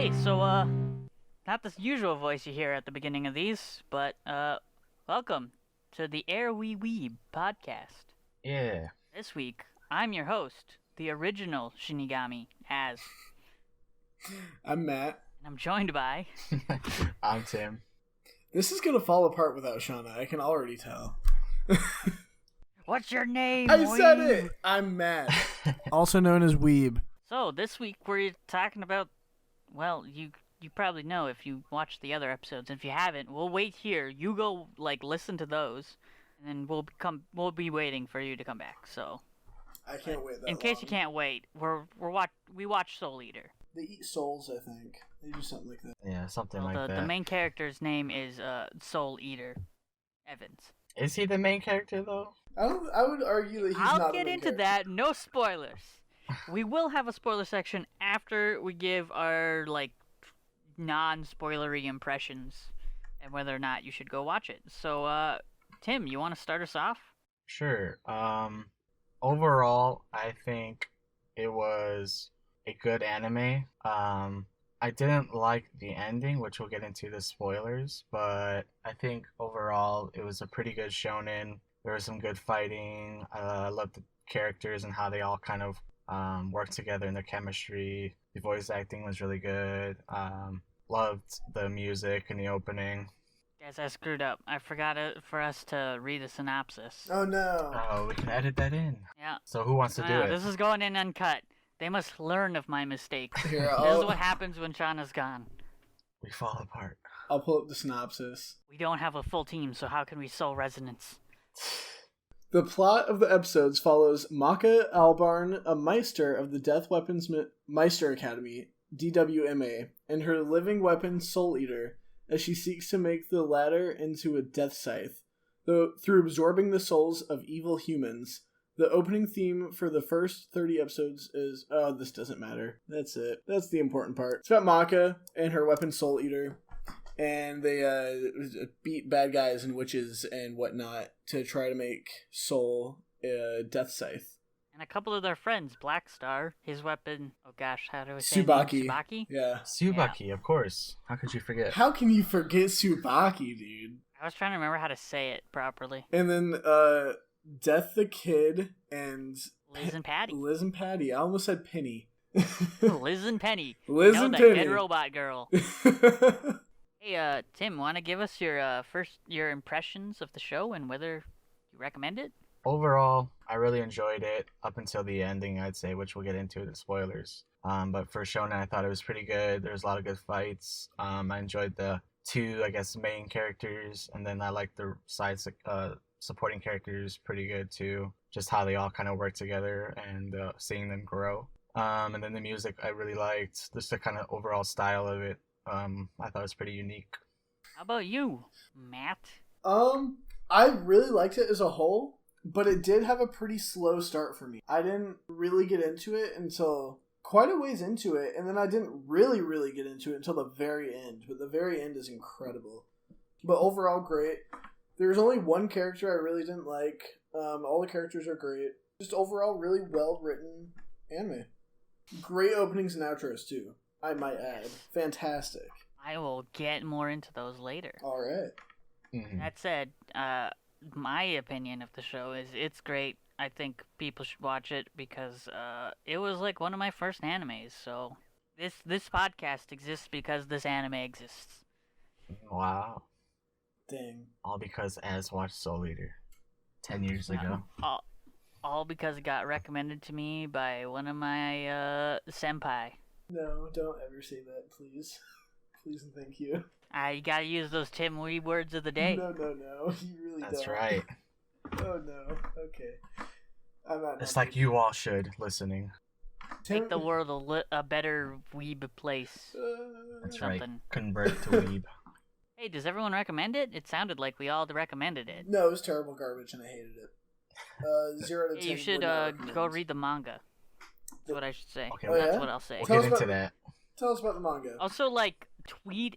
Not the usual voice you hear at the beginning of these, but, welcome to the AIR We Weeb podcast. Yeah. This week, I'm your host, the original Shinigami, Az. I'm Matt. And I'm joined by... I'm Tim. This is gonna fall apart without Shawna, I can already tell. What's your name, I said Weeb? it! I'm Matt. Also known as Weeb. So, this week we're talking about... Well, you probably know if you watched the other episodes. If you haven't, we'll wait here. You go, listen to those, and then we'll be waiting for you to come back, so... I can't wait that In case long. you can't wait, we watch Soul Eater. They eat souls, I think. They do something like that. Yeah, something like that. The main character's name is Soul Eater Evans. Is he the main character, though? I would argue that he's not I'll the get main into character. that. No spoilers. We will have a spoiler section after we give our, non-spoilery impressions and whether or not you should go watch it. So, Tim, you want to start us off? Sure. Overall, I think it was a good anime. I didn't like the ending, which we'll get into the spoilers, but I think overall it was a pretty good shonen. There was some good fighting. I loved the characters and how they all kind of worked together in their chemistry. The voice acting was really good. Loved the music in the opening. Guys, I screwed up. I forgot for us to read a synopsis. Oh no. Oh, we can edit that in. Yeah. So who wants to do it? This is going in uncut. They must learn of my mistakes. Here, This is what happens when Shawna's gone. We fall apart. I'll pull up the synopsis. We don't have a full team, so how can we soul resonance? The plot of the episodes follows Maka Albarn, a Meister of the Death Weapons Meister Academy, DWMA, and her living weapon Soul Eater, as she seeks to make the latter into a death scythe, through absorbing the souls of evil humans. The opening theme for the first 30 episodes is... Oh, this doesn't matter. That's it. That's the important part. It's about Maka and her weapon Soul Eater, and they beat bad guys and witches and whatnot to try to make Soul a death scythe. And a couple of their friends, Black Star, his weapon... Oh gosh, how do I say Tsubaki. his name? Tsubaki? Yeah. Tsubaki, of course. How could you forget? How can you forget Tsubaki, dude? I was trying to remember how to say it properly. And then, Death the Kid and... Liz and Patty. Liz and Patty. I almost said Penny. Liz and Penny. Liz you know, and the Penny. dead robot girl. Hey, Tim, want to give us your impressions of the show and whether you recommend it? Overall, I really enjoyed it up until the ending, I'd say, which we'll get into the spoilers. But for Shawna, I thought it was pretty good. There was a lot of good fights. I enjoyed the two, main characters, and then I liked the side supporting characters pretty good too. Just how they all kind of work together and seeing them grow. And then the music I really liked. Just the kind of overall style of it. I thought it was pretty unique. How about you, Matt? I really liked it as a whole, but it did have a pretty slow start for me. I didn't really get into it until quite a ways into it, and then I didn't really get into it until the very end. But the very end is incredible. But overall, great. There's only one character I really didn't like. All the characters are great. Just overall, really well-written anime. Great openings and outros, too, I might add. Fantastic. I will get more into those later. All right. Mm-hmm. That said, my opinion of the show is it's great. I think people should watch it because it was one of my first animes. So this podcast exists because this anime exists. Wow. Dang. All because Az watched Soul Eater 10 years ago. All because it got recommended to me by one of my senpai. No, don't ever say that, please. Please and thank you. You gotta use those Tim Weeb words of the day. No. You really That's don't. right. Oh, no. Okay. I'm not. It's like you all should, listening. Make the world a better weeb place. That's Something. right. Convert to Weeb. Hey, does everyone recommend it? It sounded like we all recommended it. No, it was terrible garbage and I hated it. 0 to 10. You should would not recommend. go read the manga. That's what I should say. Okay, That's yeah? what I'll say. We'll Tell get us into that. Tell us about the manga. Also, tweet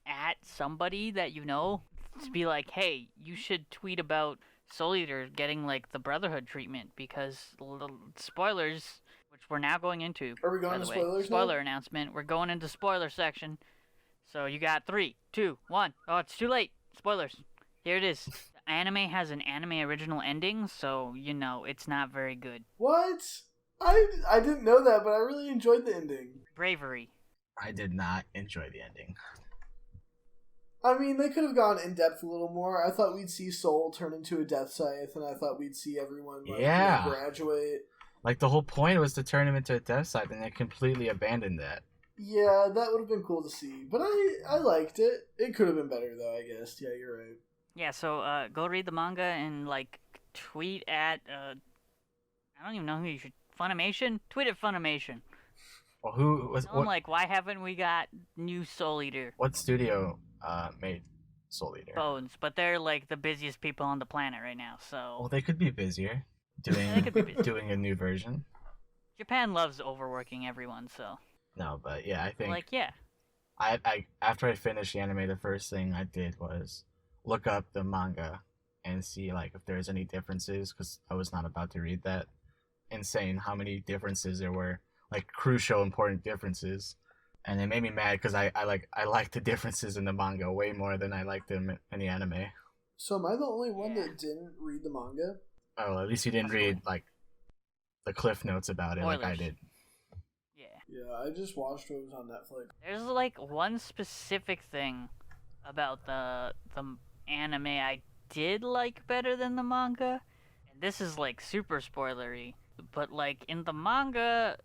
at somebody that you know to be like, hey, you should tweet about Soul Eater getting the Brotherhood treatment because spoilers, which we're now going into. Are we by going the to way. spoilers now? Spoiler announcement. We're going into spoiler section. So you got 3, 2, 1. Oh, it's too late. Spoilers. Here it is. The anime has an anime original ending, so you know it's not very good. What? I didn't know that, but I really enjoyed the ending. Bravery. I did not enjoy the ending. I mean, they could have gone in depth a little more. I thought we'd see Soul turn into a death scythe, and I thought we'd see everyone graduate. Like, the whole point was to turn him into a death scythe, and they completely abandoned that. Yeah, that would have been cool to see. But I liked it. It could have been better, though, I guess. Yeah, you're right. Yeah, so go read the manga and, like, tweet at, I don't even know who you should... Funimation? Tweet at Funimation. Well, who was... Tell them, like, why haven't we got new Soul Eater? What studio made Soul Eater? Bones, but they're, like, the busiest people on the planet right now, so... Well, they could be busier doing a new version. Japan loves overworking everyone, so... No, but yeah, I think... Like, yeah. I after I finished the anime, the first thing I did was look up the manga and see, like, if there's any differences, because I was not about to read that. Insane how many differences there were, like, crucial, important differences. And it made me mad because I like the differences in the manga way more than I liked them in the anime. So am I the only one that didn't read the manga? Oh, at least you didn't read, like, the cliff notes about it like I did. Yeah, I just watched what was on Netflix. There's, like, one specific thing about the anime I did like better than the manga. And this is, like, super spoilery. But, like, in the manga,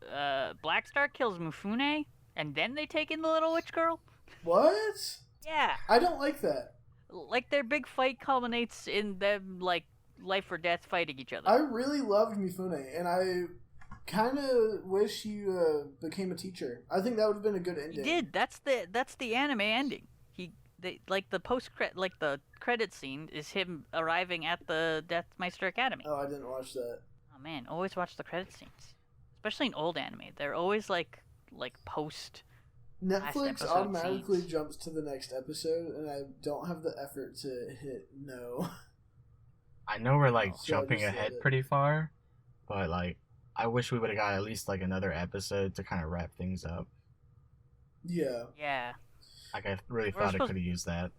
Black Star kills Mifune, and then they take in the little witch girl. What? Yeah. I don't like that. Like, their big fight culminates in them, like, life or death fighting each other. I really loved Mifune, and I kind of wish you became a teacher. I think that would have been a good ending. He did. That's the anime ending. The credit scene is him arriving at the Deathmeister Academy. Oh, I didn't watch that. Oh man, always watch the credit scenes, especially in old anime. They're always like post. Netflix automatically jumps to the next episode, and I don't have the effort to hit no. I know we're, like, jumping ahead pretty far, but, like, I wish we would have got at least, like, another episode to kind of wrap things up. Yeah. Yeah. Like, I really thought I could have used that.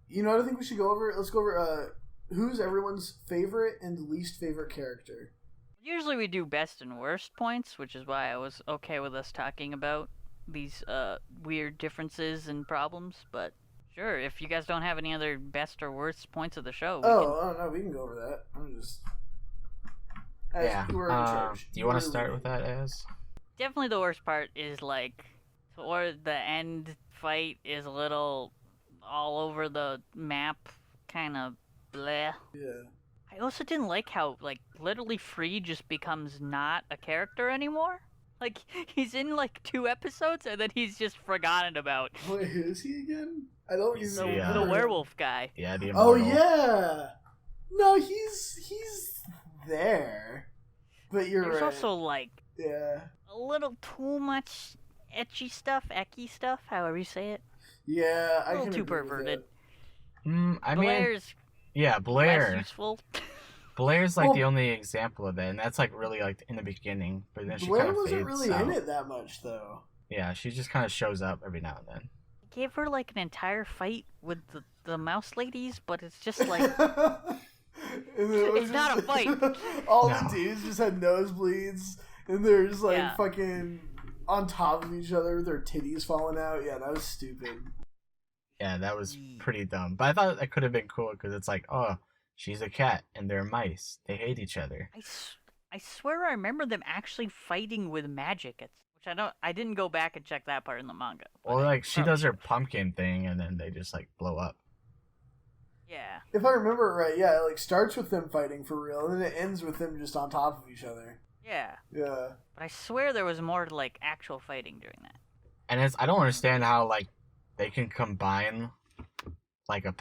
You know what I think we should go over? Let's go over who's everyone's favorite and least favorite character. Usually we do best and worst points, which is why I was okay with us talking about these weird differences and problems, but sure, if you guys don't have any other best or worst points of the show, no, we can go over that. I'm just... We're in charge. Do you want to start with that, Az? Definitely the worst part is, like, or the end fight is a little all over the map, kind of bleh. Yeah. I also didn't like how, like, literally Free just becomes not a character anymore. Like, he's in, like, 2 episodes, and then he's just forgotten about. Wait, who is he again? I don't even The werewolf guy. Yeah, the immortal. immortal. Oh, yeah! No, he's there. But you're right. There's also, like, a little too much ecky stuff, however you say it. Yeah, a little too perverted. Blair's Blair. Less useful. Blair's, like, the only example of that, and that's, like, really, like, in the beginning. But then Blair she kind of wasn't really in it that much, though. Yeah, she just kind of shows up every now and then. I gave her, like, an entire fight with the mouse ladies, but it's just, like... it's not a fight. All the dudes just had nosebleeds, and they're just, like, fucking on top of each other with their titties falling out. Yeah, that was stupid. Yeah, that was pretty dumb. But I thought that could have been cool, because it's like, oh... She's a cat, and they're mice. They hate each other. I swear I remember them actually fighting with magic, which I didn't go back and check that part in the manga. Well, like, she does her pumpkin thing, and then they just, like, blow up. Yeah. If I remember it right, yeah, it, like, starts with them fighting for real, and then it ends with them just on top of each other. Yeah. Yeah. But I swear there was more, like, actual fighting during that. And I don't understand how, like, they can combine, like a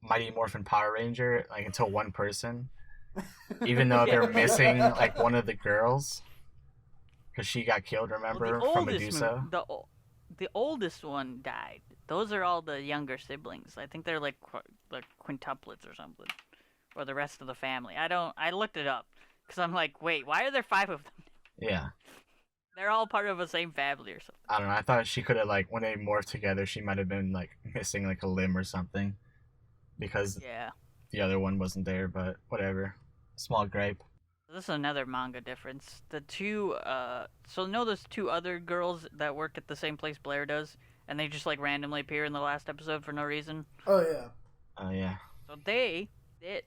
Mighty Morphin Power Ranger, like, into one person, even though they're missing, like, one of the girls, because she got killed, remember, from Medusa? The oldest one died. Those are all the younger siblings. I think they're, like quintuplets or something, or the rest of the family. I looked it up, because I'm like, wait, why are there 5 of them? Yeah. They're all part of the same family or something. I don't know. I thought she could have, like, when they morphed together, she might have been, like, missing, like, a limb or something. Because Yeah. the other one wasn't there, but whatever. Small gripe. This is another manga difference. The two, so there's two other girls that work at the same place Blair does, and they just, like, randomly appear in the last episode for no reason. Oh yeah. Oh, yeah. So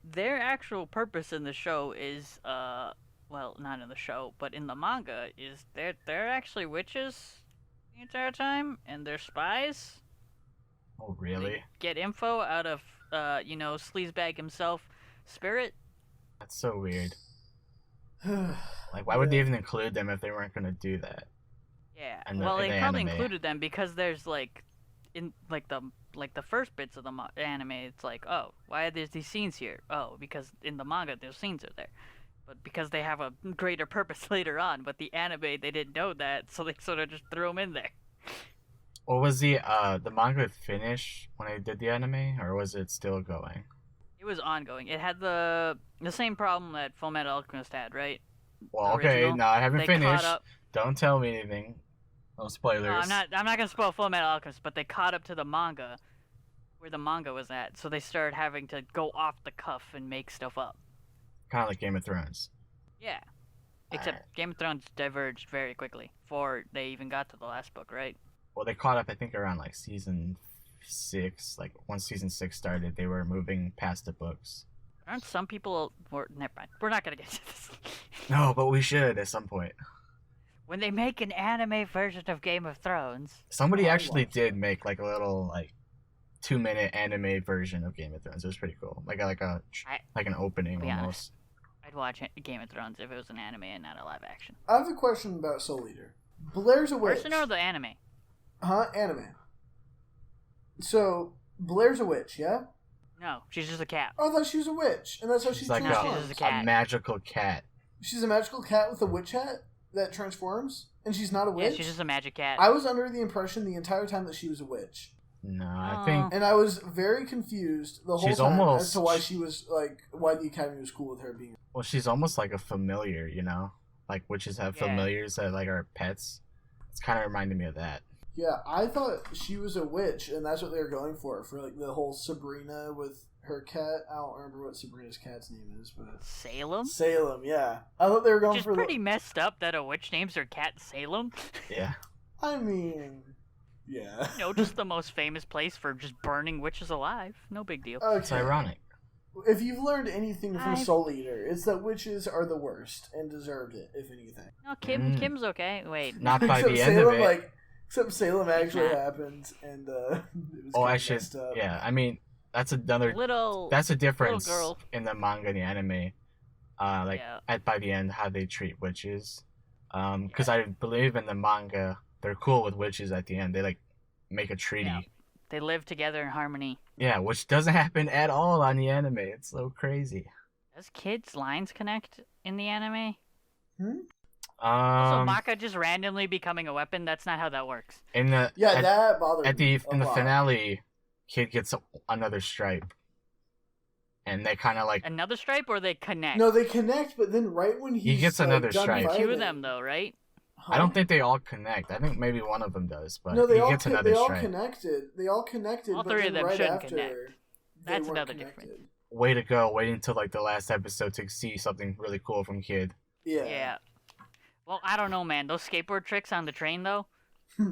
their actual purpose in the show is, well, not in the show, but in the manga, is they're actually witches the entire time, and they're spies. Oh, really? They get info out of, Sleazebag himself, Spirit. That's so weird. Like, why would they even include them if they weren't going to do that? Yeah. And Well, in they the probably anime. included them because there's like, in like the first bits of the anime, it's like, oh, why are there these scenes here? Oh, because in the manga those scenes are there. But because they have a greater purpose later on, but the anime they didn't know that, so they sort of just threw them in there. What was the manga finish when they did the anime, or was it still going? It was ongoing. It had the same problem that Fullmetal Alchemist had, right? Well, okay, Original. no, I haven't They finished. caught up. Don't tell me anything. No spoilers. No, I'm not gonna spoil Fullmetal Alchemist, but they caught up to the manga, where the manga was at. So they started having to go off the cuff and make stuff up. Kind of like Game of Thrones. Yeah. Except Alright. Game of Thrones diverged very quickly before they even got to the last book, right? Well, they caught up, I think, around like season 6. Like once season 6 started, they were moving past the books. Aren't some people? Never mind. We're not gonna get to this. No, but we should at some point. When they make an anime version of Game of Thrones, Somebody I actually watched did make like a little like 2-minute anime version of Game of Thrones. It was pretty cool. Like an opening I'll be honest. almost. I'd watch Game of Thrones if it was an anime and not a live action. I have a question about Soul Eater. Blair's a witch. Person or the anime? Huh? Anime. So Blair's a witch, yeah? No, she's just a cat. Oh, I thought she was a witch, and that's how she She's like transforms. she's just a cat. a magical cat. She's a magical cat with a witch hat that transforms, and she's not a witch. Yeah, she's just a magic cat. I was under the impression the entire time that she was a witch, No, I Oh. think and I was very confused the whole She's time as almost- to why she was why the Academy was cool with her being. well, she's almost like a familiar, you know? Like witches have Yeah. familiars that like are pets. It's kind of reminding me of that. Yeah, I thought she was a witch, and that's what they were going for like the whole Sabrina with her cat. I don't remember what Sabrina's cat's name is, but Salem? Salem. Yeah, I thought they were going Which is for pretty messed up that a witch names her cat Salem. Yeah. I mean, yeah. Just the most famous place for just burning witches alive. No big deal. Okay. It's ironic. If you've learned anything from I've- Soul Eater, it's that witches are the worst and deserved it, if anything. No, Kim's okay. Wait. Not by Except the end Salem, of it. except Salem actually not. happened, and it was Oh, I kinda should. messed up. Yeah, I mean, that's another. Little. That's a difference girl. in the manga and the anime. Yeah. By the end, how they treat witches. Because I believe in the manga, they're cool with witches at the end. They like make a treaty. Yeah. They live together in harmony. Yeah, which doesn't happen at all on the anime. It's so crazy. Does kids' lines connect in the anime? So Um, Maka just randomly becoming a weapon? That's not how that works. in the Yeah, that bothered at me the a in the lot. finale, kid gets another stripe, and they kind of like Another stripe or they connect? No, they connect, but then right when He he's gets another done stripe. Two fighting- of them though, right? Huh? I don't think they all connect. I think maybe one of them does, but No, they he all gets another they all stripe. connected. They all connected. All but three then of them right shouldn't after, connect. they That's weren't another connected. difference. Way to go! Waiting until like the last episode to see something really cool from Kid. Yeah. Yeah. Well, I don't know, man. Those skateboard tricks on the train, though.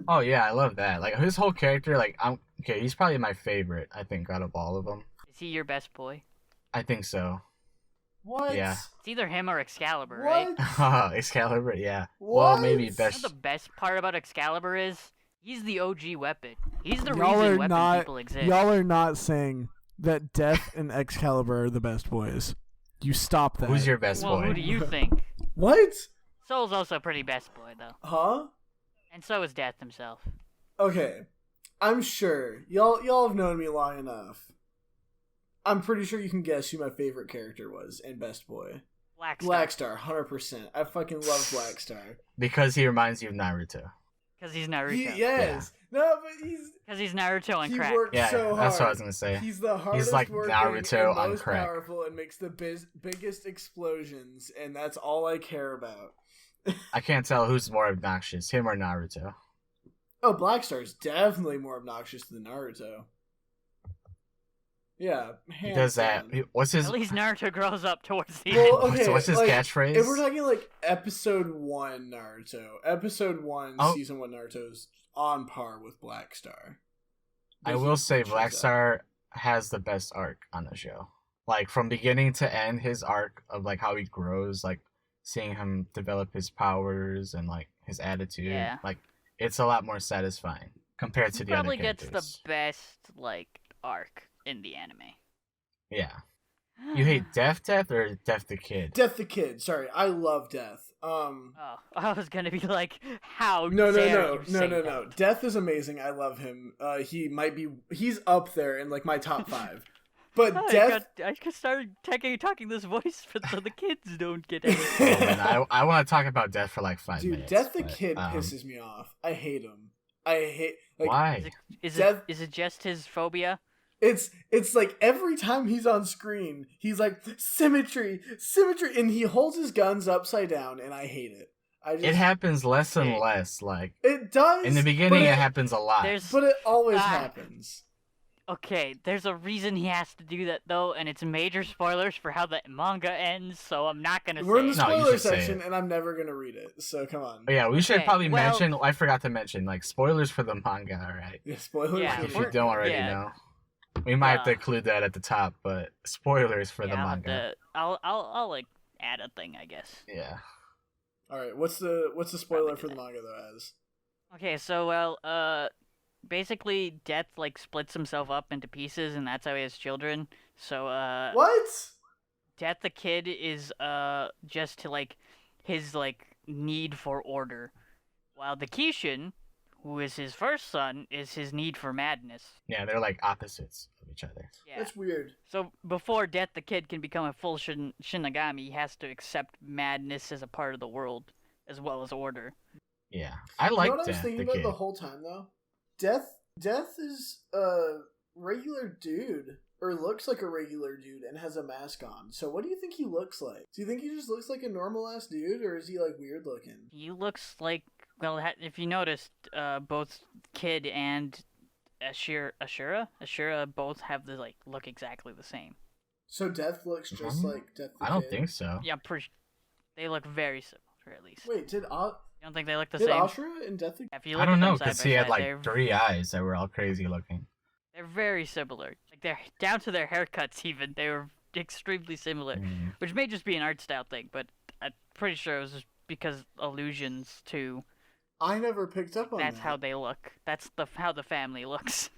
Oh yeah, I love that. Like his whole character, like okay, he's probably my favorite. I think out of all of them. Is he your best boy? I think so. What? Yeah. It's either him or Excalibur, What? right? Excalibur, yeah. What? Well, maybe You know best. the best part about Excalibur is he's the OG weapon. He's the Y'all reason are weapon not- people exist. Y'all are not saying that Death and Excalibur are the best boys. You stop that. Who's your best Well, boy? who do you think? What? Soul's also pretty best boy, though. Huh? And so is Death himself. Okay. I'm sure y'all have known me long enough. I'm pretty sure you can guess who my favorite character was in Best Boy. Blackstar. Blackstar, 100%. I fucking love Blackstar. Because he reminds you of Naruto. Because he's Naruto. Yes. No, but Because he's Naruto on he crack. works Yeah, so hard. that's what I was gonna say. He's the hardest like working Naruto and on most crack. powerful and makes the biggest explosions, and that's all I care about. I can't tell who's more obnoxious, him or Naruto. Oh, Blackstar is definitely more obnoxious than Naruto. Yeah, He hands does that. down. What's his? At least Naruto grows up towards the Well, end. okay, What's his like, catchphrase? If we're talking like episode 1 Naruto, episode 1, Oh. season 1 Naruto's on par with Blackstar. I But will he say shows up. Blackstar has the best arc on the show. Like from beginning to end, his arc of like how he grows, like seeing him develop his powers and like his attitude, Yeah. like it's a lot more satisfying compared to He the other probably gets characters. the best like arc in the anime. Yeah. You hate Death or Death the Kid? Death the Kid. Sorry, I love Death. Oh, I was gonna be like, how No. dare you say that? No. Death is amazing. I love him. He's up there in like my top 5. But I could start talking this voice, so the kids don't get it. Oh, man, I want to talk about Death for like 5 Dude, minutes. Death the but, Kid pisses me off. I hate him. I hate like why? Is Death- it just his phobia? it's like every time he's on screen, he's like symmetry, and he holds his guns upside down, and I hate it. It happens less and less. Like It does. in the beginning, it happens a lot. But it always happens. Okay, there's a reason he has to do that though, and it's major spoilers for how the manga ends, so I'm not gonna We're in say the it. No, you spoiler should say section, it. and I'm never gonna read it. So come on. But yeah, we should Okay, probably well- mention. I forgot to mention like spoilers for the manga. All right, Yeah, spoilers. Yeah, if for you don't already yeah. know, we might have to Yeah. include that at the top. But spoilers for the Yeah, manga. I'll like add a thing, I guess. Yeah. All right, what's the spoiler for the manga though? As Okay, so basically Death like splits himself up into pieces, and that's how he has children. So what? Death the Kid is just to like his like need for order, while the Kishin, who is his first son, is his need for madness. Yeah, they're like opposites of each other. Yeah. That's weird. So before Death the Kid can become a full Shinigami, he has to accept madness as a part of the world as well as order. Yeah, I You like know what I was Death thinking the about Kid. the whole time though? Death is a regular dude, or looks like a regular dude, and has a mask on. So what do you think he looks like? Do you think he just looks like a normal ass dude, or is he like weird looking? He looks like, well, if you noticed, both Kid and Ashura both have the like look exactly the same. So Death looks just Mhm. like Death the I don't Kid? think so. Yeah, they look very similar at least. Wait, did You don't think they look the did same? Ashura and Death the If you I look don't at know them side because by he had side, like 3 eyes that were all crazy looking. they're very similar. Like they're down to their haircuts even. They were extremely similar, Mm. which may just be an art style thing, but I'm pretty sure it was just because allusions to I never picked up on that's that. how they look. That's how the family looks.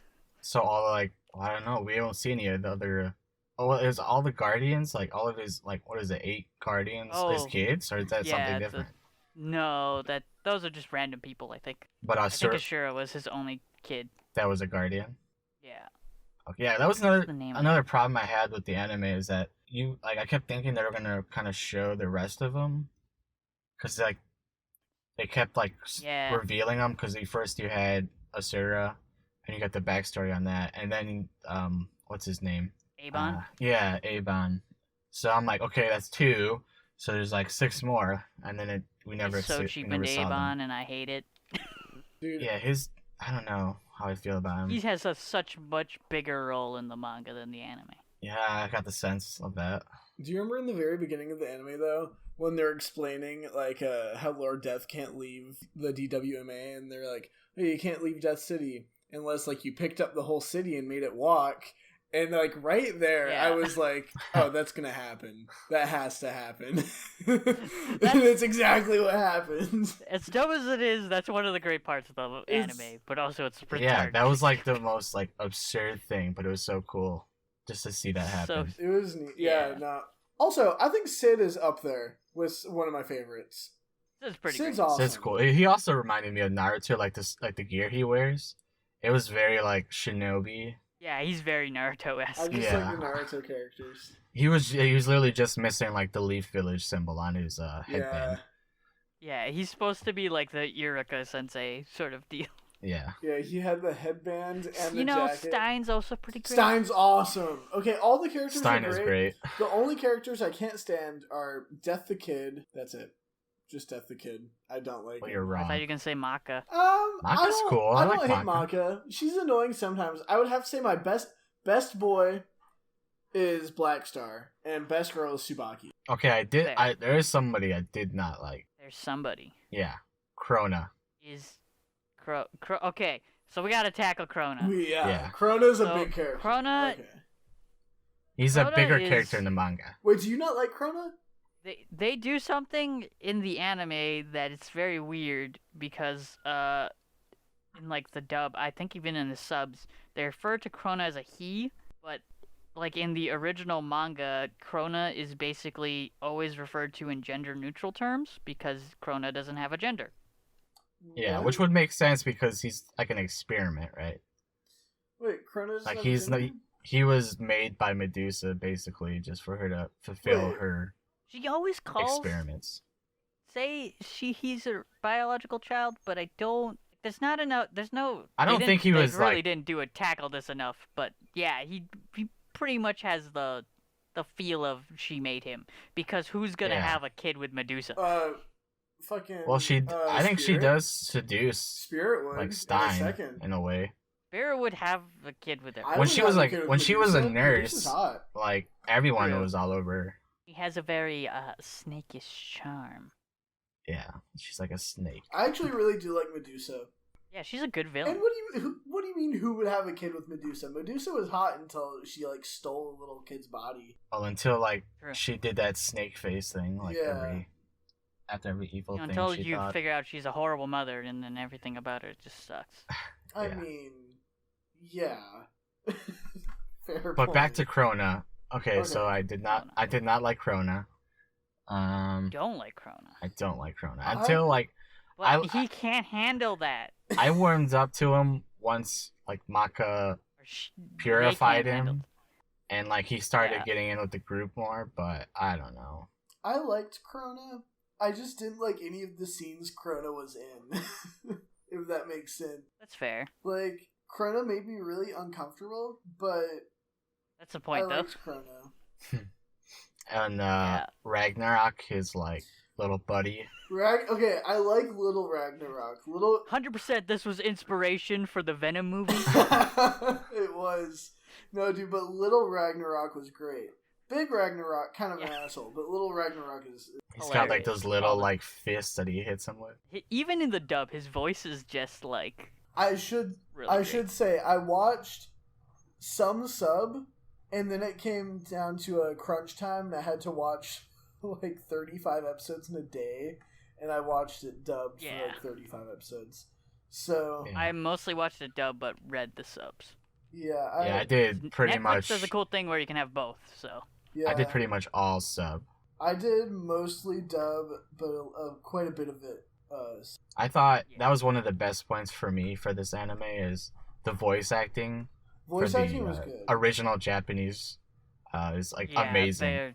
So all like I don't know. We don't see any of the other. Oh, is all the guardians like all of his like what is it 8 guardians his Oh, kids or is that yeah, something the- different? No, those are just random people. I think. But I think Asura, Ashura was his only kid. that was a guardian. Yeah. Okay, yeah, that was What's the name of another problem I had with the anime is that I kept thinking they were gonna kind of show the rest of them, cause like they kept like Yeah. revealing them. Cause you had Asura, and you got the backstory on that, and then what's his name? Avon. Yeah, Avon. So I'm like, okay, that's 2. So there's like 6 more, and then we never He's so we cheap never into saw them. Avon, and I hate it. Dude, Yeah, I don't know how I feel about him. He has a such much bigger role in the manga than the anime. Yeah, I got the sense of that. do you remember in the very beginning of the anime though, when they're explaining like how Lord Death can't leave the DWMA, and they're like, hey, you can't leave Death City unless like you picked up the whole city and made it walk. And like right there, Yeah. I was like, "Oh, that's gonna happen. That has to happen." That's exactly what happens. As dumb as it is, that's one of the great parts of the It's- anime. But also, it's retarded. Yeah, that was like the most like absurd thing, but it was so cool just to see that So- happen. It was neat. Yeah, Yeah. no. Also, I think Sid is up there with one of my favorites. It's pretty Sid's great. awesome. That's cool. He also reminded me of Naruto, like the gear he wears. It was very like shinobi. Yeah, he's very I Naruto-esque. just Yeah. like the Naruto characters. He was literally just missing like the Leaf Village symbol on his headband. Yeah, he's supposed to be like the Eureka Sensei sort of deal. Yeah. Yeah, he had the headband and You the know, jacket. Stein's also pretty great. Stein's awesome. Okay, all the characters Stein are is great. great. The only characters I can't stand are Death the Kid. That's it. just Death the Kid. I don't like Well, it. you're I wrong. thought you were gonna say Maka. I Maka's don't, cool. I I don't like hate Maka. Maka. She's annoying sometimes. I would have to say my best boy is Black Star, and best girl is Tsubaki. Okay, Fair. there is somebody I did not like. There's somebody. Yeah, Krona. Is okay, so we gotta tackle Krona. Yeah. Krona's a So, big character. Krona- Okay. He's a Krona bigger is- character in the manga. Wait, do you not like Krona? They do something in the anime that it's very weird because in like the dub, I think even in the subs, they refer to Krona as a he, but like in the original manga, Krona is basically always referred to in gender neutral terms because Krona doesn't have a gender. Yeah, What? which would make sense because he's like an experiment, right? Wait, Krona's Like not he's gender? he was made by Medusa basically just for her to fulfill Wait. her She always calls experiments. say he's a biological child, but I don't. There's not enough. There's no. I don't think he was, They really like- didn't tackle this enough, but yeah, he pretty much has the feel of she made him because who's gonna Yeah. have a kid with Medusa? Fucking. Well, I think she Spirit? does seduce Spirit would like in a Stein second. in a way. Barra would have a kid with her. I When would she have was a like kid with when she was a Medusa. Medusa's nurse, hot. like everyone Yeah. was all over her. He has a very snakish charm. Yeah, she's like a snake. I actually really do like Medusa. Yeah, she's a good And villain. what do you mean? Who would have a kid with Medusa? Medusa was hot until she like stole a little kid's body. Well, until like True. she did that snake face thing, like Yeah. after every evil thing. Until she you thought, figure out she's a horrible mother, and then everything about her just sucks. I Yeah. mean, yeah. Fair But point. back to Krona. Okay, so Okay. I did not like Krona. Don't like Krona. I don't like Krona I- until like But he can't handle that. I warmed up to him once like Maka Or they purified can't handle him, and like he started Yeah. getting in with the group more. But I don't know. I liked Krona. I just didn't like any of the scenes Krona was in. If that makes sense. That's fair. Like, Krona made me really uncomfortable, but That's the point, I though. liked Krona. And Yeah. Ragnarok, his like little buddy. Okay, I like Little Ragnarok. Little 100% this was inspiration for the Venom movie. It was. No, dude, but Little Ragnarok was great. Big Ragnarok, kind of an Yeah. asshole, but Little Ragnarok is... He's got like Hilarious. those little All the- like fists that he hits him with. Even in the dub, his voice is just like I should really great. should say, I watched some sub, and then it came down to a crunch time, and I had to watch like 35 episodes in a day, and I watched it dubbed for Yeah. like 35 episodes. So, Yeah. I mostly watched the dub, but read the subs. yeah, I did pretty Netflix much. does a cool thing where you can have both. So yeah, I did pretty much all sub. I did mostly dub, but quite a bit of it. I thought Yeah. that was one of the best points for me for this anime is the voice acting. Voice for the acting was good. original Japanese is like yeah, amazing.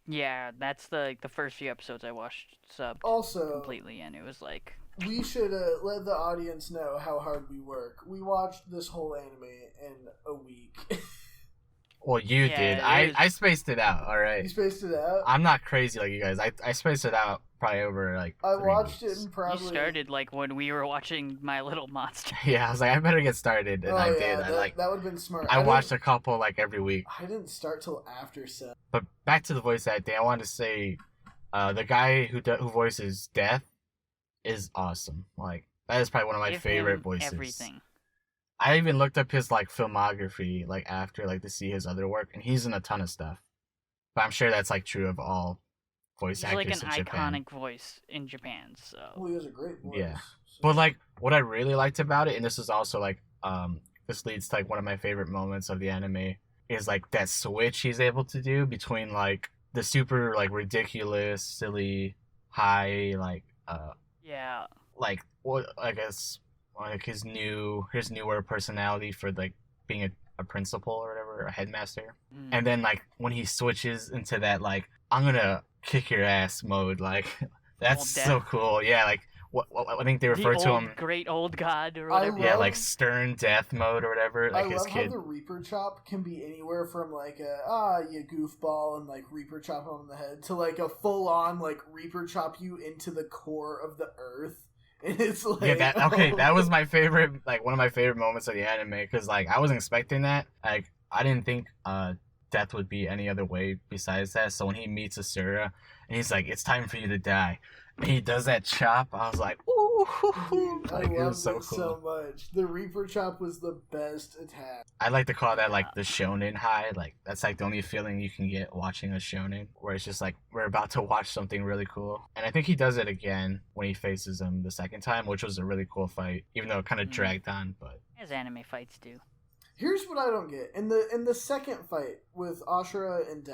yeah, that's the first few episodes I watched subbed Also, completely, and it was like we should let the audience know how hard we work. We watched this whole anime in a week. Well, you Yeah, did. it I was- spaced it out. All You right. spaced it out. I'm not crazy like you guys. I spaced it out probably over like. I 3 watched weeks. it in you probably. started like when we were watching My Little Monster. Yeah, I was like, I better get started, and Oh I yeah, did. that would have been smart. I watched didn't- a couple like every week. I didn't start till after set. But back to the voice acting, I wanted to say, the guy who voices Death is awesome. Like that is probably one of my Give favorite him voices. Everything. I even looked up his like filmography like after like to see his other work, and he's in a ton of stuff. But I'm sure that's like true of all voice He's actors like an in Japan. iconic voice in Japan. So Well, he has a great voice. Yeah. so- But like what I really liked about it, and this is also like this leads to like one of my favorite moments of the anime, is like that switch he's able to do between like the super like ridiculous, silly, high yeah, like what I guess like his newer personality for like being a principal or whatever, a headmaster. Mm. And then like when he switches into that like I'm gonna kick your ass mode, like that's Old so Death. cool. Yeah, like I think they refer to him. Great old god or I whatever. Yeah, love- like stern death mode or whatever. Like I his love kid. how the Reaper chop can be anywhere from like you goofball and like Reaper chop him on the head to like a full on like Reaper chop you into the core of the earth. And it's like That was my favorite, like one of my favorite moments of the anime, because like I wasn't expecting that. Like I didn't think death would be any other way besides that. So when he meets Asura and he's like, "It's time for you to die," and he does that chop, I was like, "Ooh!" Dude, Like, I it love was so it cool. so much. The Reaper chop was the best attack. I like to call that like the shonen high. Like that's like the only feeling you can get watching a shonen, where it's just like we're about to watch something really cool. And I think he does it again when he faces him the second time, which was a really cool fight, even though it kind of dragged on. But As anime fights do. Here's what I don't get. In the second fight with Ashura and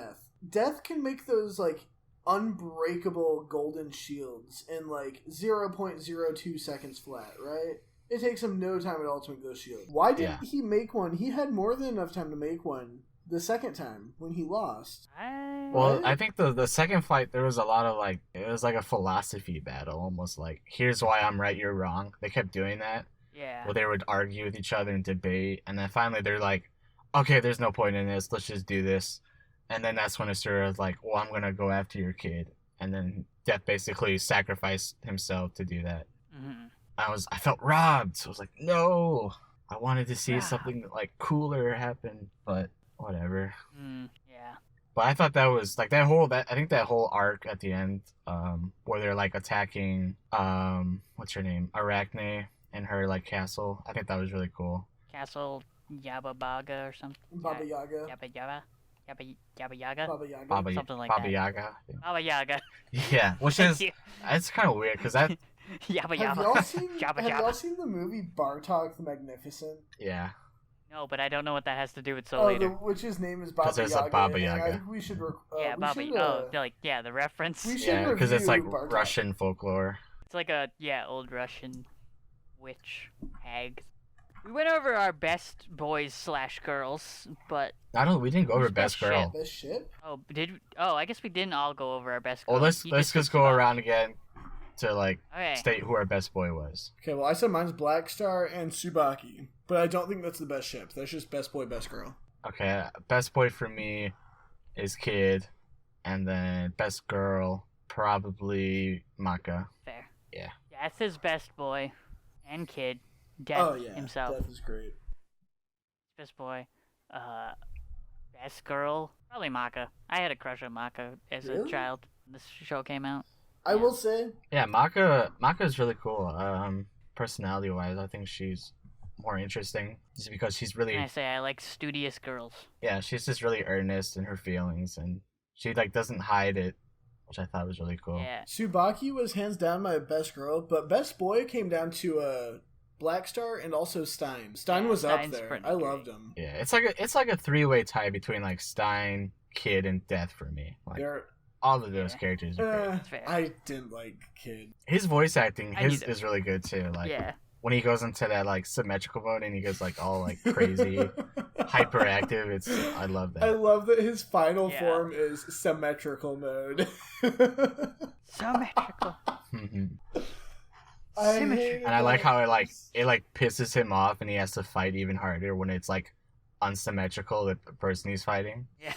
Death can make those like unbreakable golden shields in like 0.02 seconds flat, right? It takes him no time at all to make those shields. Why didn't he make one? He had more than enough time to make one the second time when he lost. Well, I think the second fight, there was a lot of like, it was like a philosophy battle, almost like, here's why I'm right, you're wrong. They kept doing that. Yeah. Well, they would argue with each other and debate, and then finally they're like, okay, there's no point in this, let's just do this. And then that's when Asura's like, well, I'm gonna go after your kid. And then Death basically sacrificed himself to do that. Mm-hmm. I felt robbed. So I was like, no, I wanted to see Robbed. something like cooler happen, but whatever. Yeah. But I thought that was like I think that whole arc at the end, where they're like attacking, what's her name, Arachne and her like castle. I think that was really cool. Castle Yababaga or something. Baba Yaga. Yabba Yabba. Yabba Yaga. Baba Yaga. Baba, Something like Baba that. Yaga. I think. Baba Yaga. Yeah, which Thank is you. it's kind of weird because that Yabba Have Yabba. y'all seen Jabba have y'all Jabba. seen the movie Bartok the Magnificent? yeah. No, but I don't know what that has to do with Soul Oh, Eater. which his name is Baba 'Cause there's a Yaga. Baba and Yaga. I think we should. Yeah, we Baba. should, The reference. we should Yeah, because it's like review Bartok. Russian folklore. It's like a old Russian witch hag. We went over our best boys / girls, but We didn't go over Who's best best girl. Best ship. I guess we didn't all go over our best. Oh, Girl. let's You just just did go Tsubaki. around again to like Okay. state who our best boy was. Okay, well I said mine's Black Star and Tsubaki, but I don't think that's the best ship. That's just best boy, best girl. Okay, best boy for me is Kid, and then best girl probably Maka. Fair. Yeah. That's his best boy and kid. Death Oh yeah, himself. Death is great. Best boy. Best girl. Probably Maka. I had a crush on Maka as a Really? child when this show came out. I will say, Yeah, Maka is really cool. Personality wise, I think she's more interesting just because she's really And I say I like studious girls. she's just really earnest in her feelings, and she like doesn't hide it, which I thought was really cool. Yeah. Tsubaki was hands down my best girl, but best boy came down to Black Star and also Stein. Stein Yeah, was up Stein's there. pretty I great. loved him. Yeah, it's like a 3-way tie between like Stein, Kid, and Death for me. Like They're, all of those Yeah. characters are great. fair. I didn't like Kid. His voice acting, I his need- is really good too. Like Yeah. when he goes into that like symmetrical mode and he goes like all like crazy, hyperactive. I love I that. love that his final Yeah. form is symmetrical mode. Symmetrical. Mhm. I Symmetry. hate And I like how it that. pisses him off and he has to fight even harder when it's like unsymmetrical the person he's fighting. Yeah.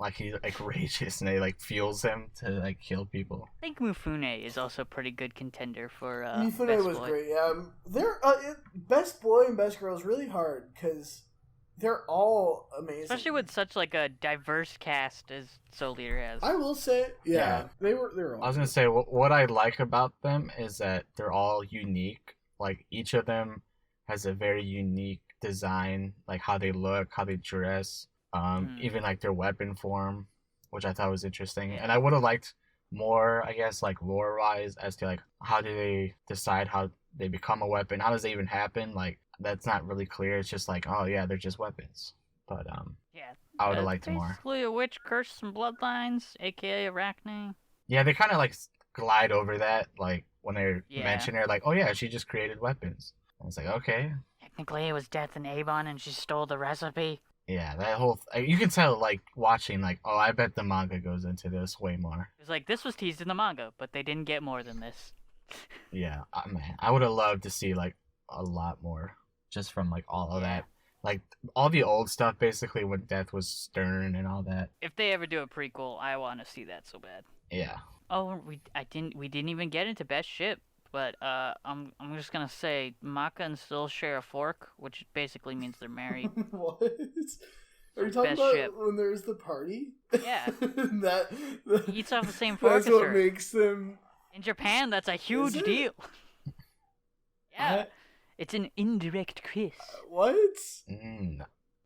Like he like rages and it like fuels him to like kill people. I think Mufune is also a pretty good contender for Mifune best was boy. great. They're best boy and best girl is really hard because they're all amazing. Especially with such like a diverse cast as Soul Eater has. I will say, Yeah. they were all. I was gonna say what I like about them is that they're all unique. Like each of them has a very unique design, like how they look, how they dress, even like their weapon form, which I thought was interesting. Yeah. And I would have liked more, I guess, like lore wise as to like how do they decide how they become a weapon? How does it even happen? Like that's not really clear. It's just like, oh yeah, they're just weapons. But Yeah. I would have liked more. Basically a witch cursed some bloodlines, aka Arachne. Yeah, they kind of like glide over that, like when they Yeah. mention her, like, oh yeah, she just created weapons. I was like, okay, Technically it was Death and Avon and she stole the recipe. yeah, that whole you can tell like watching, like, oh, I bet the manga goes into this way more. It was like this was teased in the manga, but they didn't get more than this. Yeah, man, I would have loved to see like a lot more just from like all of that, like all the old stuff basically when Death was stern and all that. If they ever do a prequel, I want to see that so bad. Yeah. Oh, we didn't even get into best ship, but I'm just gonna say Maka and Still share a fork, which basically means they're married. What? Are you talking Best about ship. when there's the party? Yeah. that He eats off the same fork that's as what her. makes them. In Japan, that's a huge it? deal. Yeah, I- it's an indirect kiss. What? Mm.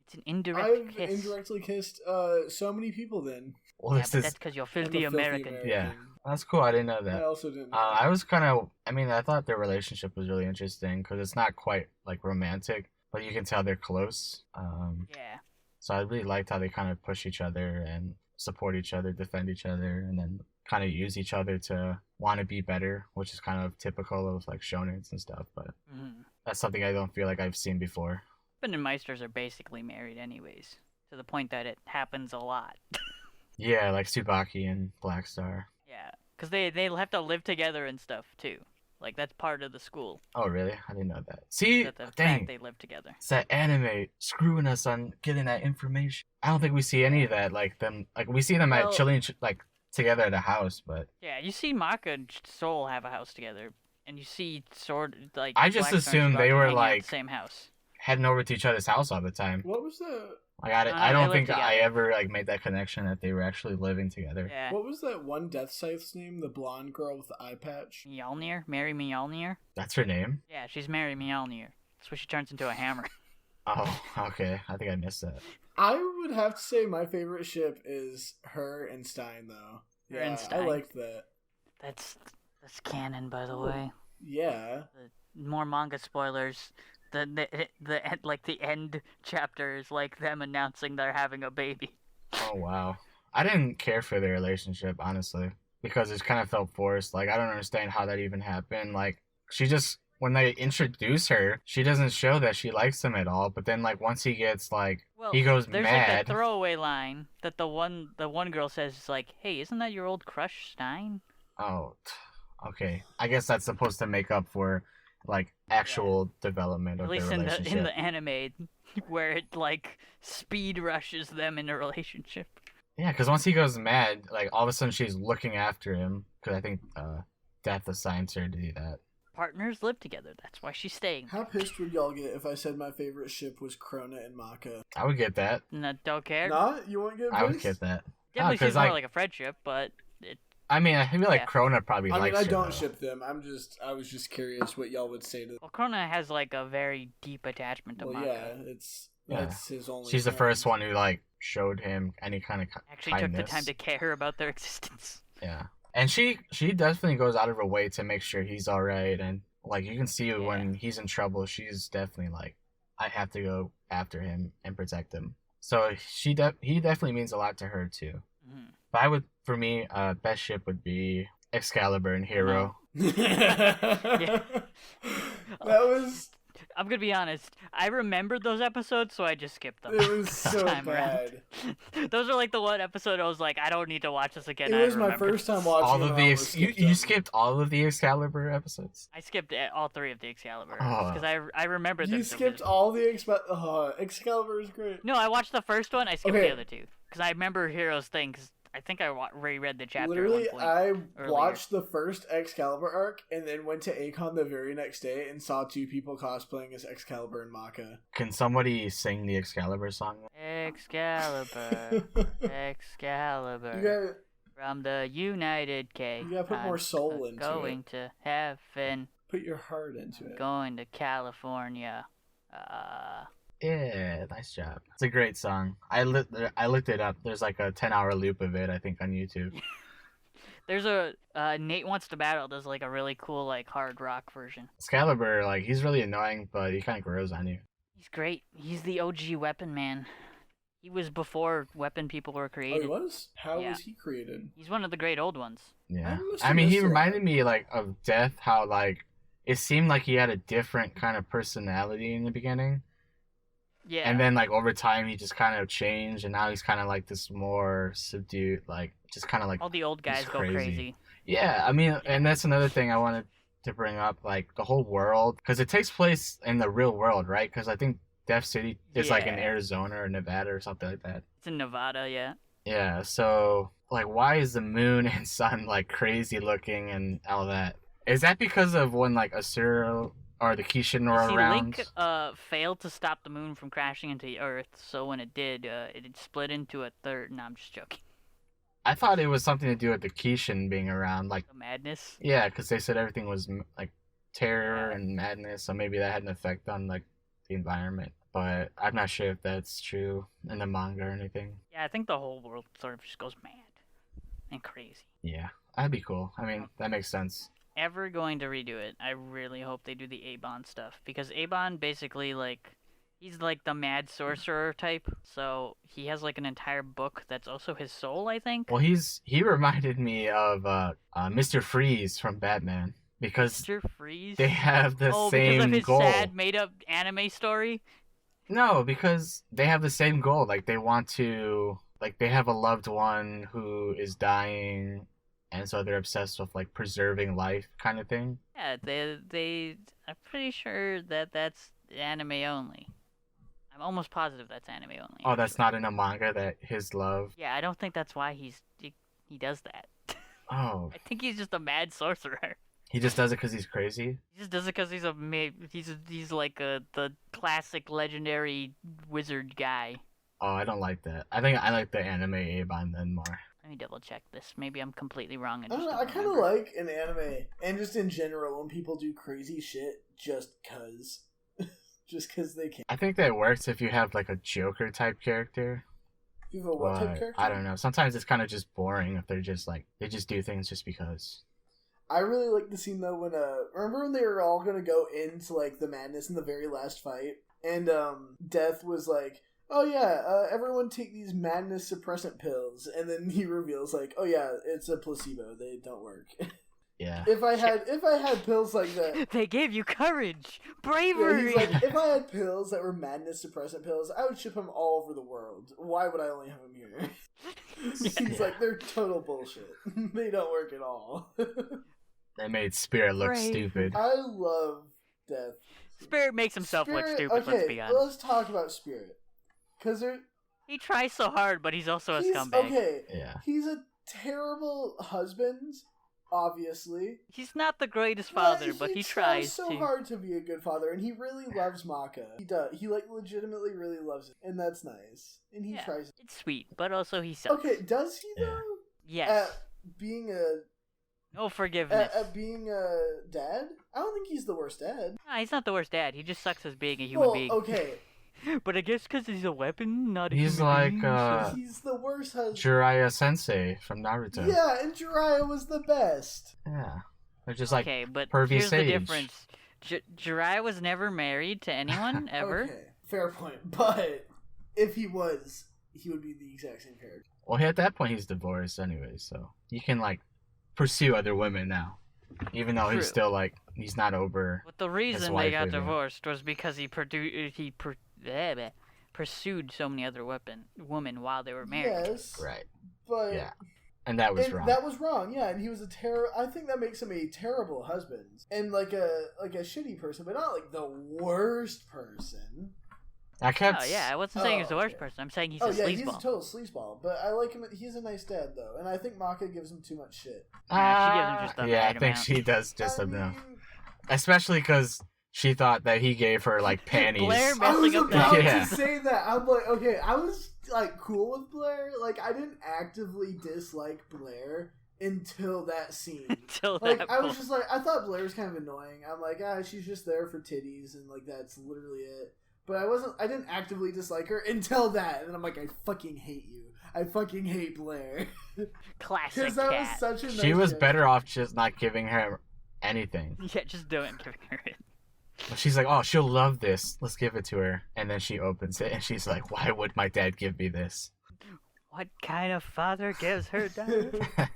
It's an indirect I've kiss. indirectly kissed so many people. Then Well, Yeah, this but is that's because you're I'm a filthy filthy American. Yeah. That's cool. I didn't know I that. also didn't. Know. I was kind of. I mean, I thought their relationship was really interesting because it's not quite like romantic, but you can tell they're close. Yeah. So I really liked how they kind of push each other and support each other, defend each other, and then kind of use each other to want to be better, which is kind of typical of like shonens and stuff. But that's something I don't feel like I've seen before. Husband and Meisters are basically married anyways, to the point that it happens a lot. Yeah, like Tsubaki and Black Star. Yeah, because they have to live together and stuff too. Like that's part of the school. Oh, really? I didn't know that. See, That the dang, fact they live together. it's that anime screwing us on getting that information. I don't think we see any of that. Like them, like we see them Well- at chilling like together at a house, but Yeah, you see Maka and Soul have a house together, and you see like. I just Black Star and assumed they Tsubaki were, hanging out at like- the same house. heading over to each other's house all the time. What was the? Like No, I they don't live think I together. ever like made that connection that they were actually living together. Yeah. What was that one Death Scythe's name? The blonde girl with the eye patch. Mjolnir, Mary Mjolnir. That's her name. Yeah, she's Mary Mjolnir. That's what she turns into a hammer. Oh, okay. I think I missed that. I would have to say my favorite ship is her and Stein, though. Her Yeah, and Stein. I liked that. That's canon, by the way. Yeah. More manga spoilers. The end chapter is like them announcing they're having a baby. Oh wow. I didn't care for their relationship honestly because it kind of felt forced. Like I don't understand how that even happened. Like she just when they introduce her, she doesn't show that she likes him at all. But then like once he gets like Well, he goes there's like mad. that throwaway line that the one girl says is like, "Hey, isn't that your old crush Stein?" Oh, okay. I guess that's supposed to make up for like actual development At of least their in relationship. the anime, where it like speed rushes them in a relationship. Yeah, because once he goes mad, like all of a sudden she's looking after him. Because I think Death assigns her to do that. Partners live together. That's why she's staying. How pissed would y'all get if I said my favorite ship was Krona and Maka? I would get that. No, don't care. Not? You won't get pissed? I would get that. Definitely 'cause, seems more like- like a friendship, but it, I mean, I feel like Yeah. Krona probably I mean, likes I her, don't though. ship them. I was just curious what y'all would say to. well, Krona has like a very deep attachment to Well, Maka. yeah, that's his only. She's the friend. first one who like showed him any kind of Actually took the kindness. time to care about their existence. Yeah, and she definitely goes out of her way to make sure he's all right, and like you can see when he's in trouble, she's definitely like, I have to go after him and protect him. So he definitely means a lot to her too. Mhm. But for me, best ship would be Excalibur and Hero. That was. I'm gonna be honest. I remembered those episodes, so I just skipped them. It was so Time bad. around. Those are like the one episode I was like, I don't need to watch this again. It I was my remember first time this. watching. All them, of I the almost you them. skipped all of the Excalibur episodes. I skipped all three of the Excalibur Oh. because I remembered them. You so skipped vividly. all the Excalibur is great. No, I watched the first one. I skipped Okay. the other two because I remember Hero's thing. Because I think I reread the chapter. Literally, at one point. I earlier. watched the first Excalibur arc and then went to Akon the very next day and saw two people cosplaying as Excalibur and Maka. Can somebody sing the Excalibur song? Excalibur, Excalibur. You got From the United K. You gotta put more soul into going it. to heaven. put your heart into it. Going to California. Yeah, nice job. It's a great song. I looked it up. There's like a 10-hour loop of it, I think, on YouTube. There's a Nate Wants to Battle does like a really cool like hard rock version. Excalibur, like he's really annoying, but he kind of grows on you. He's great. He's the OG weapon man. He was before weapon people were Oh, created. he was? How Yeah. was he created? He's one of the great old ones. Yeah. must I have mean, he missed a lot. reminded me like of Death, how like it seemed like he had a different kind of personality in the beginning. Yeah. And then like over time he just kind of changed and now he's kind of like this more subdued, like just kind of like all the old guys go crazy. crazy. Yeah, I mean, and that's another thing I wanted to bring up like the whole world, because it takes place in the real world, right? Because I think Death City is like in Yeah. Arizona or Nevada or something like that. It's in Nevada, yeah. Yeah, so like why is the moon and sun like crazy looking and all that? Is that because of when like Asura or the Kishin were See, around? Link failed to stop the moon from crashing into the Earth, so when it did, it had split into a third. No, I'm just joking. I thought it was something to do with the Kishin being around, like The madness. yeah, because they said everything was like terror and madness, so maybe that had an effect on like the environment. But I'm not sure if that's true in the manga or anything. Yeah, I think the whole world sort of just goes mad and crazy. Yeah, that'd be cool. I mean, that makes sense. Ever going to redo it, I really hope they do the Abon stuff, because Abon basically like he's like the mad sorcerer type, so he has like an entire book that's also his soul, I think. Well, he reminded me of Mr. Freeze from Batman because Mr. Freeze. they have the because same of his goal. sad made-up anime story. No, because they have the same goal. Like they want to, like they have a loved one who is dying, and so they're obsessed with like preserving life, kind of thing. Yeah, they. I'm pretty sure that that's anime only. I'm almost positive that's anime only. Oh, that's actually. not in a manga. That his love. Yeah, I don't think that's why he does that. Oh, I think he's just a mad sorcerer. he just does it because he's crazy. He just does it because he's like the classic legendary wizard guy. Oh, I don't like that. I think I like the anime Avon then more. Let me double check this. Maybe I'm completely wrong. I don't know. I kind of like in anime and just in general when people do crazy shit just cause, just cause they can. I think that works if you have like a Joker type character. You have a what type character? I don't know. Sometimes it's kind of just boring if they're just like they just do things just because. I really like the scene though when remember when they were all gonna go into like the madness in the very last fight, and Death was like, "Oh yeah, everyone take these madness suppressant pills," and then he reveals like, "Oh yeah, it's a placebo. They don't work." Yeah. If I had pills like that, They gave you courage, yeah, bravery. he's like, if I had pills that were madness suppressant pills, I would ship them all over the world. Why would I only have them here? He's like, they're total bullshit. They don't work at all. They made Spirit look Brave. stupid. I love Death. Spirit makes himself look Spirit- stupid. Okay, Let's be honest. let's talk about Spirit. Because He tries so hard, but he's also a he's scumbag. okay. Yeah. He's a terrible husband, obviously. He's not the greatest father, Yeah, but he tries tries so to. hard to be a good father, and he really loves Maka. He does. He like legitimately really loves it, and that's nice. And he Yeah, tries. it's sweet, but also he sucks. Okay, does he Yeah. though? Yes. At being a No forgiveness. at being a dad, I don't think he's the worst dad. No, he's not the worst dad. He just sucks as being a human Well, being. okay, But I guess because he's a weapon, not a He's human like, being, so- he's the worst husband. Jiraiya Sensei from Naruto. Yeah, and Jiraiya was the best. Yeah. They're just like Okay, but pervy here's the sage. difference. Jiraiya was never married to anyone, ever. Okay, fair point. But if he was, he would be the exact same character. Well, at that point he's divorced anyway, so he can like pursue other women now, even though True. he's still like he's not over. But the reason wife they got leaving. divorced was because pursued so many other women while they were married. Yes, Right. but Yeah. And that was wrong. That was wrong. Yeah, and he was a I think that makes him a terrible husband and like a shitty person, but not like the worst person. I kept. Oh yeah, I wasn't saying he's the worst okay. person. I'm saying he's Oh a yeah, he's a sleazeball. total sleazeball. But I like him. He's a nice dad though, and I think Maka gives him too much shit. Nah, she gives him just the Yeah, I right think amount. she does just I enough. mean, Especially because she thought that he gave her like panties. Blair I was messing up about that. Yeah. to say that. I'm like, okay, I was like cool with Blair. Like I didn't actively dislike Blair until that scene. Until Like that I was point. just like, I thought Blair was kind of annoying. I'm like, she's just there for titties, and like that's literally it. But I didn't actively dislike her until that, and then I'm like, I fucking hate you. I fucking hate Blair. Classic Because that was cat. such a nice She was gesture. better off just not giving her anything. Yeah, just don't give her it. But she's like, oh, she'll love this. Let's give it to her. And then she opens it and she's like, why would my dad give me this? What kind of father gives her that?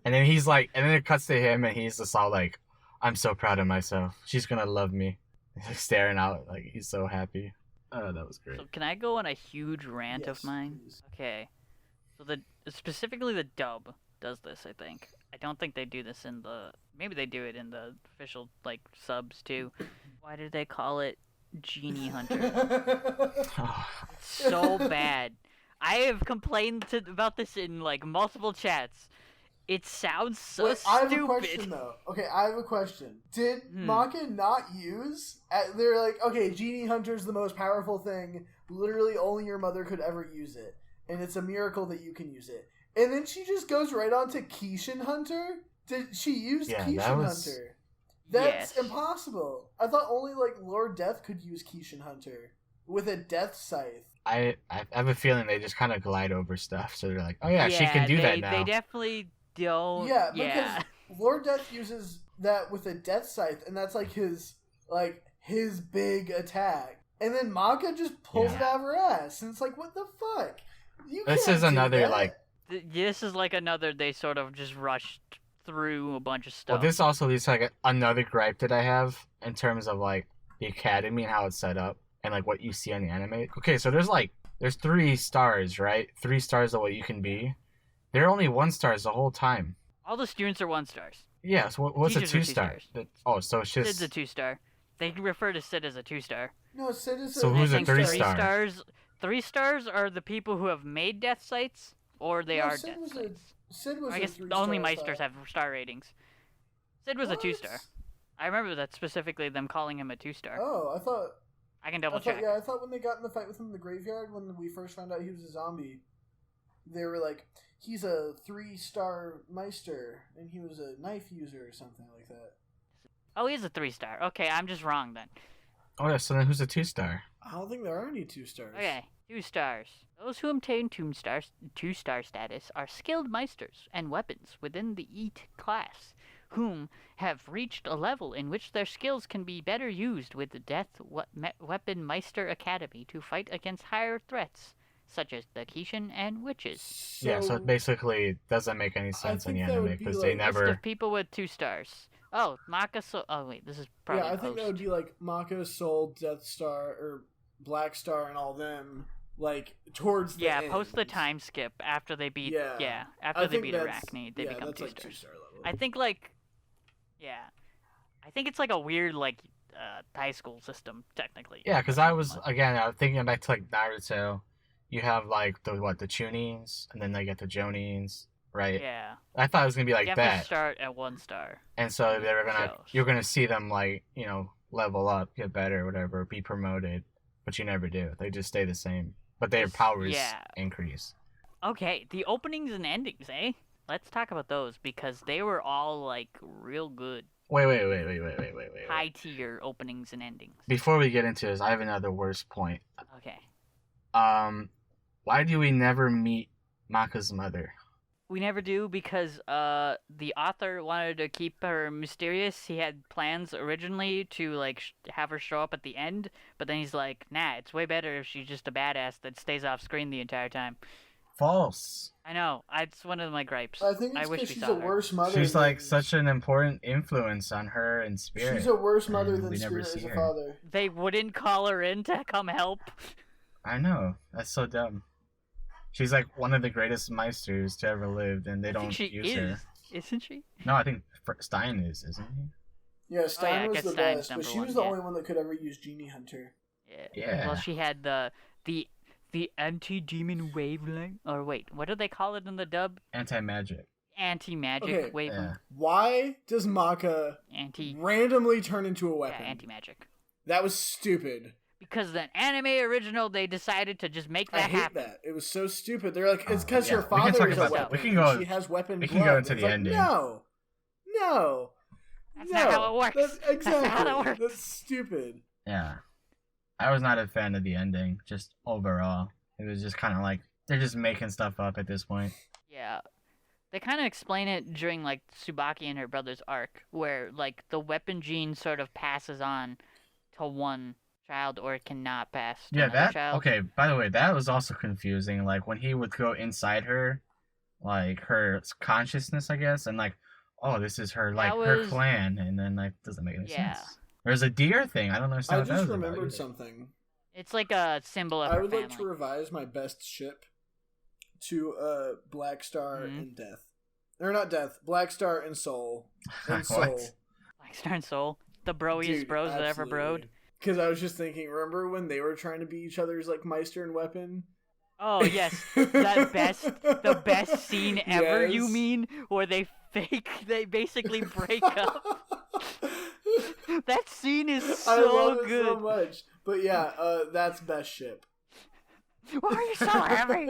And then he's like, and then it cuts to him and he's just all like, I'm so proud of myself. She's gonna love me. He's like staring out like he's so happy. Oh, that was great. So can I go on a huge rant of Yes, mine? please. Okay. So specifically the dub does this, I think. I don't think they do this in the Maybe they do it in the official like subs too. Why did they call it Genie Hunter? So bad. I have complained about this in like multiple chats. It sounds so Wait, stupid. I have a question though. Okay, I have a question. Did Maka not use? They're like, okay, Genie Hunter's the most powerful thing. Literally, only your mother could ever use it, and it's a miracle that you can use it. And then she just goes right on to Kishin Hunter. Did she use Kishin Hunter? That's impossible. I thought only like Lord Death could use Kishin Hunter with a death scythe. I have a feeling they just kind of glide over stuff, so they're like, oh yeah, she can do that now. They definitely don't. Yeah, because Lord Death uses that with a death scythe, and that's like his big attack. And then Maka just pulls it out of her ass, and it's like, what the fuck? This is another like. This is like another. They sort of just rushed through a bunch of stuff. Well, this also leads to like another gripe that I have in terms of like the academy and how it's set up and like what you see on the anime. Okay, so there's 3 stars, right? 3 stars of what you can be. There are only 1 stars the whole time. All the students are 1 stars. Yeah, so what's a 2 star? Oh, so it's just... Sid's a 2 star. They refer to Sid as a 2 star. No, Sid is So who's a 3 star? 3 stars are the people who have made death sites, or they are death sites. Sid was I guess only Meisters have star ratings. Sid was a 2 star. I remember that specifically them calling him a 2 star. Oh, I thought... I can double check. Yeah, I thought when they got in the fight with him in the graveyard, when we first found out he was a zombie, they were like, he's a 3-star Meister, and he was a knife user or something like that. Oh, he's a 3 star. Okay, I'm just wrong then. Oh yeah, so then who's a 2 star? I don't think there are any 2 stars. Okay, 2 stars. Those who obtain 2 star status are skilled Meisters and weapons within the EAT class, whom have reached a level in which their skills can be better used with the Death Weapon Meister Academy to fight against higher threats, such as the Kishin and witches. So it basically doesn't make any sense in the anime because they never... List of people with 2 stars. Oh, Maka Soul... Oh, wait, this is probably I think that would be like Maka, Soul, Death Star, or Black Star, and all them, like, towards the end. Post the time skip after they beat... after they beat Arachne, they become 2 stars. 2-star level. I think, like... Yeah. I think it's like a weird, like, high school system, technically. Yeah, because I was thinking back to, like, Naruto. You have, like, the Chunins, and then they get the Jonins, right? Yeah. I thought it was going to be like you that. have to start at 1 star. And so you're going to see them, like, you know, level up, get better, whatever, be promoted. But you never do. They just stay the same. But their powers increase. Okay, the openings and endings, eh? Let's talk about those, because they were all, like, real good. Wait. High tier openings and endings. Before we get into this, I have another worse point. Okay. Why do we never meet Maka's mother? We never do because the author wanted to keep her mysterious. He had plans originally to like have her show up at the end, but then he's like, nah, it's way better if she's just a badass that stays off screen the entire time. False. I know. It's one of my gripes. I think it's because she's a worse mother. She's like such an important influence on her and Spirit. She's a worse mother than Spirit as a father. They wouldn't call her in to come help. I know. That's so dumb. She's like one of the greatest Meisters to ever lived, and they don't use her. Isn't she? No, I think Stein is, isn't he? Yeah, Stein was the best, but she was the only one that could ever use Genie Hunter. Yeah. Well, she had the anti-demon wavelength. Or wait, what do they call it in the dub? Anti-magic. Anti-magic wavelength. Yeah. Why does Maka randomly turn into a weapon? Yeah, anti-magic. That was stupid. Because the anime original, they decided to just make that happen. I hate that. It was so stupid. They're like, it's because her father is a weapon. She has weapon blood. We can go into the ending. No. That's not how it works. Exactly. That's not how it works. That's stupid. Yeah. I was not a fan of the ending, just overall. It was just kind of like, they're just making stuff up at this point. Yeah. They kind of explain it during, like, Tsubaki and her brother's arc, where, like, the weapon gene sort of passes on to one child, or it cannot pass to another child. Okay, by the way, that was also confusing. Like, when he would go inside her, like, her consciousness, I guess, and, like, oh, this is her, like, her clan, and then, like, doesn't make any sense. There's a deer thing. I don't understand what that was. I just remembered something. It's like a symbol of her family. I would like to revise my best ship to Black Star and Death. Or not Death. Black Star and Soul. And Soul. What? Black Star and Soul, the broiest bros that ever broed. Because I was just thinking, remember when they were trying to be each other's like Meister and Weapon? Oh yes, the best scene ever. Yes. You mean where they basically break up? That scene is so I love it good. so much. But yeah, that's best ship. Why are you so heavy?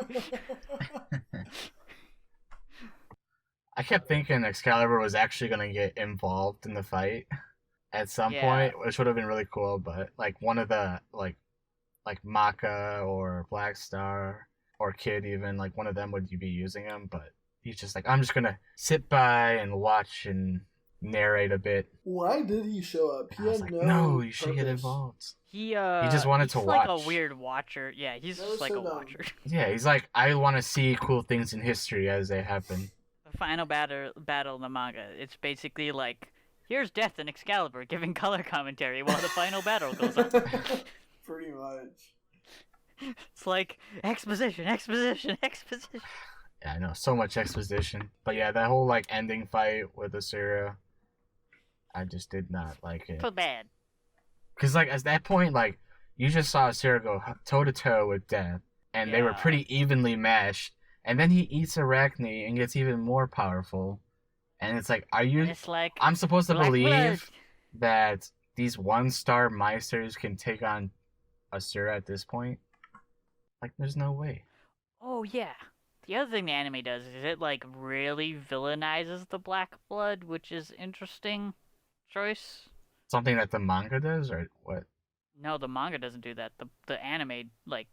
I kept thinking Excalibur was actually gonna get involved in the fight at some point, which would have been really cool. But like one of the like Maka or Black Star or Kid, even like one of them would be using him. But he's just like, I'm just gonna sit by and watch and narrate a bit. Why did he show up? He I was had like, no. no, you should get involved. He just wanted to like watch. a weird watcher. Yeah, he's That just was like so a dumb. watcher. Yeah, he's like, I want to see cool things in history as they happen. The final battle in the manga. It's basically like, here's Death and Excalibur giving color commentary while the final battle goes on. Pretty much. It's like exposition. Yeah, I know, so much exposition. But yeah, that whole like ending fight with Asura, I just did not like it. So bad. Cause like at that point, like you just saw Asura go toe to toe with Death, and they were Yeah. pretty evenly matched. And then he eats Arachne and gets even more powerful. And it's like, It's like I'm supposed to Black believe Blood. that these 1-star Meisters can take on Asura at this point? Like, there's no way. Oh yeah. The other thing the anime does is it like really villainizes the Black Blood, which is interesting choice. Something that the manga does, or what? No, the manga doesn't do that. The anime like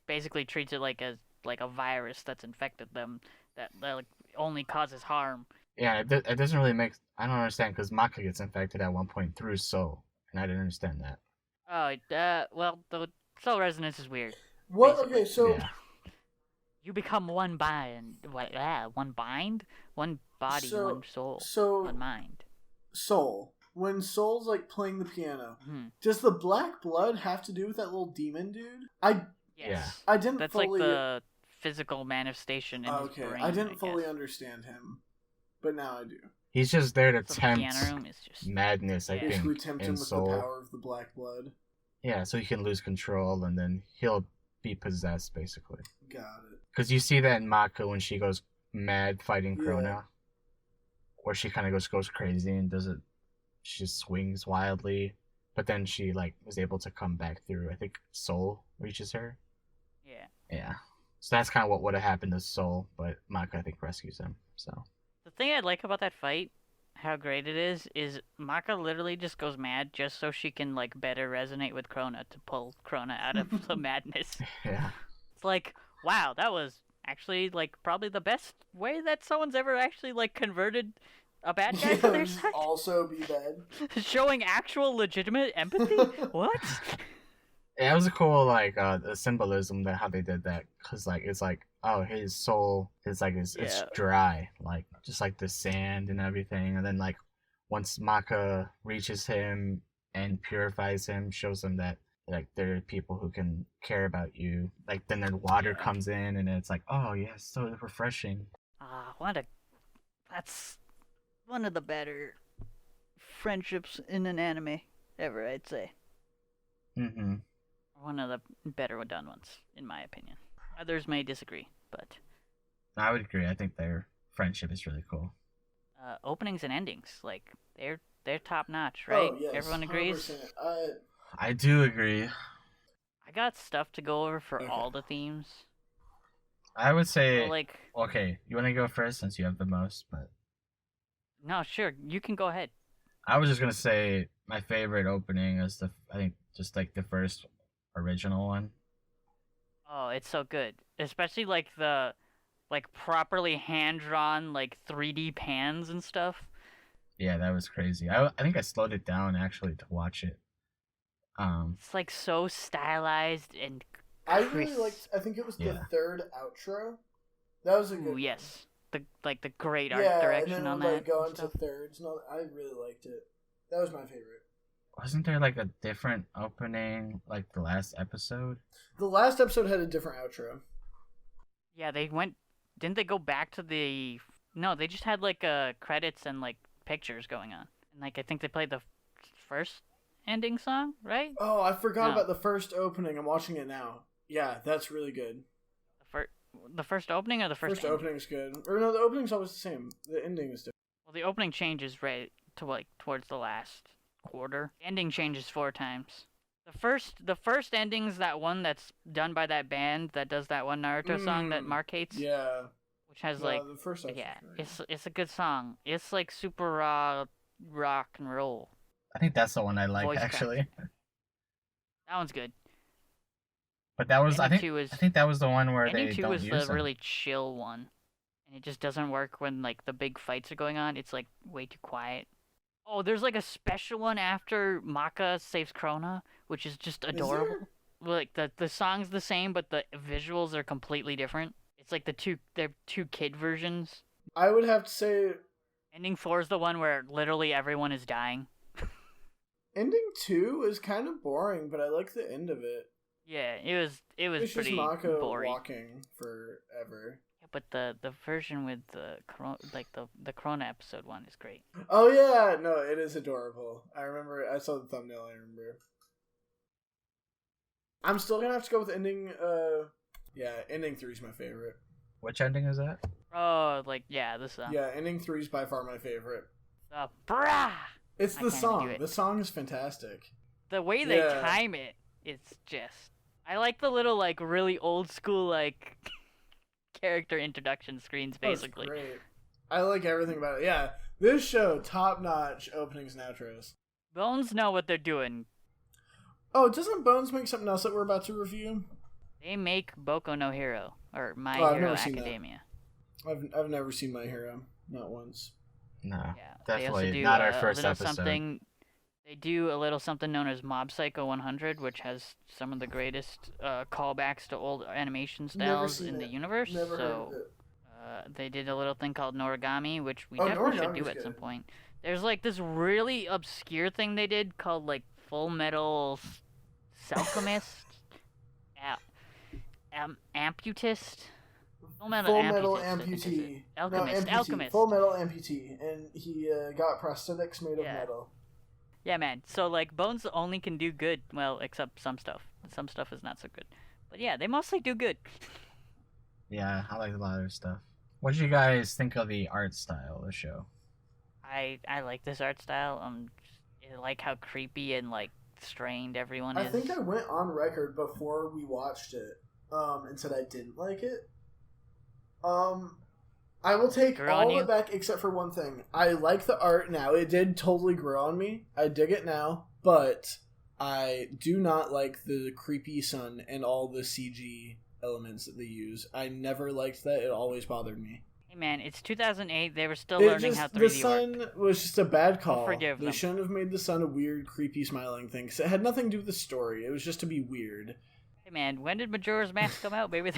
basically treats it like a virus that's infected them that like only causes harm. Yeah, it doesn't really make... I don't understand, because Maka gets infected at one point through Soul, and I didn't understand that. Oh, well, the soul resonance is weird. What? Basically. Okay, so Yeah. You become one one body, So- one soul, so one mind. Soul. When Soul's like playing the piano, Hmm. does the black blood have to do with that little demon dude? Yes. I didn't That's fully. like the physical manifestation in Okay, his brain. I didn't fully guess. understand him, but now I do. He's just there to So the tempt piano room is just madness, I Yeah. think, Basically, tempt him in with Soul. the power of the black blood. Yeah, so he can lose control, and then he'll be possessed, basically. Got it. Because you see that in Maka when she goes mad fighting Yeah. Krona. Where she kind of goes crazy and does it. She just swings wildly. But then she, like, was able to come back through. I think Soul reaches her. yeah. Yeah. So that's kind of what would have happened to Soul, but Maka, I think, rescues him. So. The thing I like about that fight, how great it is Maka literally just goes mad just so she can like better resonate with Krona to pull Krona out of the madness. Yeah. It's like, wow, that was actually like probably the best way that someone's ever actually like converted a bad guy to their just side. also be bad. Showing actual legitimate empathy? What? Yeah, it was a cool, like, the symbolism that how they did that. Because, like, it's like, oh, his soul is, like, it's Yeah. dry. Like, just like the sand and everything. And then, like, once Maka reaches him and purifies him, shows him that, like, there are people who can care about you. Like, then the water Yeah. comes in and it's like, oh, yeah, it's so refreshing. That's one of the better friendships in an anime ever, I'd say. Mm-hmm. One of the better done ones, in my opinion. Others may disagree, but I would agree. I think their friendship is really cool. openings and endings, like they're top notch, right? Oh, yes, Everyone agrees. 100%. I do agree. I got stuff to go over for Okay. all the themes. I would say, So, like, okay, you want to go first since you have the most, but... no, sure, you can go ahead. I was just gonna say my favorite opening is I think just like the first original one. Oh, it's so good, especially like the properly hand drawn like 3D pans and stuff. Yeah, that was crazy. I think I slowed it down actually to watch it. It's like so stylized and I really crisp. liked. I think it was the Yeah. third outro. That was a good. Ooh, one. yes, the great art Yeah, direction and then on it would, that. like go and into stuff. thirds. No, I really liked it. That was my favorite. Wasn't there like a different opening like the last episode? The last episode had a different outro. Yeah, they went. Didn't they go back to the No, they just had like credits and like pictures going on. And like I think they played the first ending song, right? Oh, I forgot No. about the first opening. I'm watching it now. Yeah, that's really good. The first opening or the first ending? Opening's good. Or no, the opening's always the same. The ending is different. Well, the opening changes right to like towards the last quarter. The ending changes 4 times. The first ending's that one that's done by that band that does that one Naruto song that Mark hates. Yeah. Which has No, like the first yeah, great. it's a good song. It's like super raw rock and roll. I think that's the one I like Voice actually. That one's good. But that was I Ending think 2 is I think that was the one where ending they 2 don't is use the them. really chill one. And it just doesn't work when like the big fights are going on. It's like way too quiet. Oh, there's like a special one after Maka saves Krona, which is just adorable. Like the song's the same, but the visuals are completely different. It's like they're two kid versions. I would have to say Ending 4 is the one where literally everyone is dying. ending 2 is kind of boring, but I like the end of it. Yeah, it was It's pretty just Mako boring. walking forever. Yeah, but the version with the Krona episode one is great. Oh yeah, no, it is adorable. I remember. I saw the thumbnail. I remember. I'm still gonna have to go with ending. Yeah, ending 3 is my favorite. Which ending is that? Oh, like yeah, the song. Yeah, ending 3 is by far my favorite. Brah! It's I the can't song. do it. The song is fantastic. The way they Yeah. time it, it's just. I like the little like really old school like character introduction screens basically. Oh, it's great. I like everything about it. Yeah, this show top notch openings and outros. Bones know what they're doing. Oh, doesn't Bones make something else that we're about to review? They make Boku no Hero or My Oh, I've Hero never seen that. Academia. I've never seen My Hero, not once. No, Yeah, definitely they also do not our a first little episode. something. They do a little something known as Mob Psycho 100, which has some of the greatest callbacks to old animation styles seen in the it. universe. Never heard So of it. they did a little thing called Noragami, which we Oh, definitely should do Noragami's at some good. point. There's like this really obscure thing they did called like Full Metal Alchemist, Amputist. Full Metal Amputist, I think is it. Amputee. Alchemist, No, amputee. Alchemist. Full Metal Amputee, and he got prosthetics made of Yeah. metal. Yeah, man. So like Bones only can do good, well, except some stuff. Some stuff is not so good. But yeah, they mostly do good. Yeah, I like a lot of their stuff. What did you guys think of the art style of the show? I like this art style. I like how creepy and like strained everyone is. I think I went on record before we watched it, and said I didn't like it. I will take Grew on all of you? it back except for one thing. I like the art now. It did totally grow on me. I dig it now, but I do not like the creepy sun and all the CG elements that they use. I never liked that. It always bothered me. Hey man, it's 2008. They were still learning how 3D the sun worked. was just a bad call. forgive They them. shouldn't have made the sun a weird, creepy, smiling thing. 'Cause it had nothing to do with the story. It was just to be weird. Hey man, when did Majora's Mask come out, baby?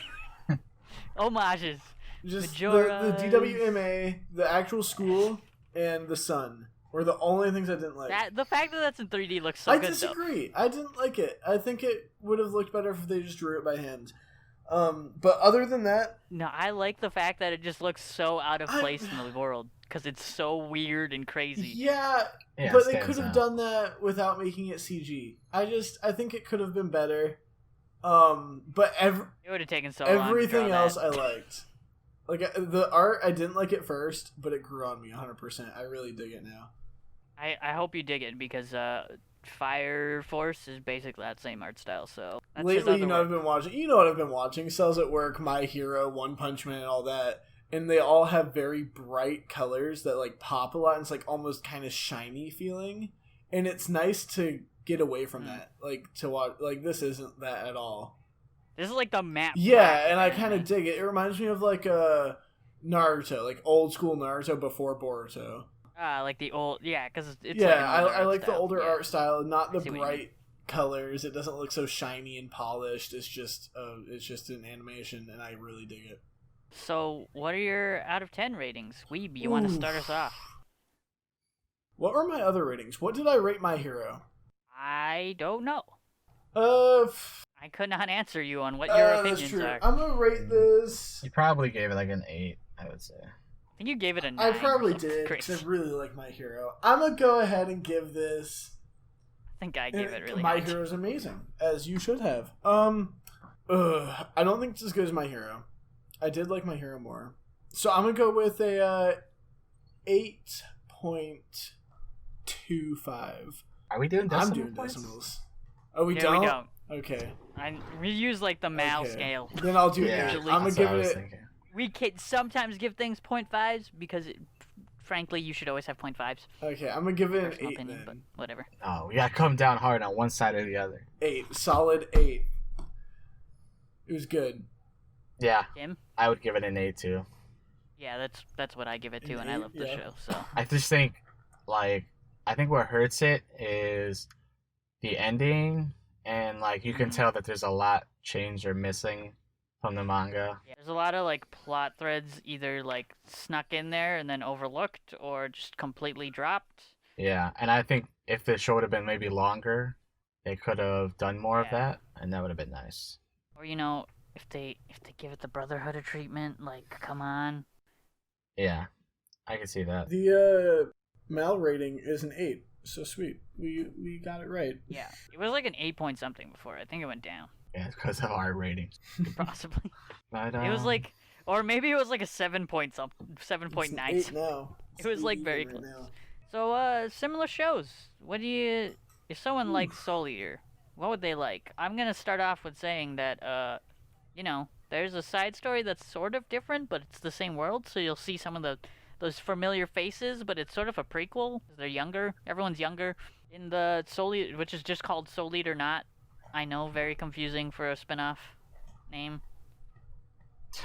Homages. Just the Majora's- DWMA, the actual school, and the sun were the only things I didn't like. The fact that that's in 3D looks so I good disagree. I didn't like it. I think it would have looked better if they just drew it by hand. But other than that, though. No, I like the fact that it just looks so out of place in the world because it's so weird and crazy. yeah, Yeah, but it they stands could have out. done that without making it CG. I think it could have been better. But It would have taken so long. to everything draw else that. I liked. Like the art, I didn't like it first, but it grew on me 100%. I really dig it now. I hope you dig it because Fire Force is basically that same art style. So that's his Lately, other I've work. been watching. You know what I've been watching? Cells at Work, My Hero, One Punch Man, and all that. And they all have very bright colors that like pop a lot. And it's like almost kind of shiny feeling, and it's nice to get away from that. Like to watch. Like this isn't that at all. This is like the map. Yeah, and I kind of dig it. It reminds me of like Naruto, like old school Naruto before Boruto. like the old, yeah, because it's Yeah, like an older I art like the style. older Yeah. art style, not the I see what you bright colors. It doesn't look so shiny and polished. It's just an animation, and I really dig it. So, what are your out of 10 ratings? Weeb, you want to start us off? What were my other ratings? What did I rate My Hero? I don't know. I I could not answer you on what your that's opinions true. are. I'm gonna rate this. You probably gave it like an 8, I would say. I think you gave it a 9. I or probably something did because crazy. I really like My Hero. I'm gonna go ahead and give this. I think I gave it really My high. Hero is amazing, as you should have. I don't think it's as good as My Hero. I did like My Hero more, so I'm gonna go with a 8.25. Are we doing decimals? I'm doing decimals. Oh, we Yeah, don't. we don't. Okay. We use like the Mal Okay. scale. Then I'll do Yeah, 8. Usually- I'm gonna that's what give I was it. thinking. We can sometimes give things 0.5s because, frankly, you should always have 0.5s. Okay, I'm gonna give it an Personal 8. opinion, but Then. whatever. Oh, we gotta come down hard on one side or the other. 8, solid 8. It was good. Yeah, Tim? I would give it an 8 too. Yeah, that's what I give it to, An and I 8, love the yeah. show. So I just think, like, I think what hurts it is the ending, and like you can Mhm. tell that there's a lot changed or missing from the manga. yeah, there's a lot of like plot threads either like snuck in there and then overlooked, or just completely dropped. Yeah, and I think if the show would have been maybe longer, they could have done more of Yeah. that, and that would have been nice. Or if they give it the Brotherhood of treatment, like come on. Yeah, I can see that. The Mal rating is an 8. So sweet. We got it right. Yeah, it was like an 8 point something before. I think it went down, Yeah, because of our ratings. possibly. But It was like, or maybe it was like a 7 point something, It's 7.9. an 8 now. It was, like, It's very even close. now. So, similar shows. What do you... If someone likes Soul Eater, what would they like? I'm gonna start off with saying that, there's a side story that's sort of different, but it's the same world, so you'll see some of those familiar faces, but it's sort of a prequel. They're younger. Everyone's younger. In the Soul Eater, which is just called Soul Eater Not. I know, very confusing for a spin-off name.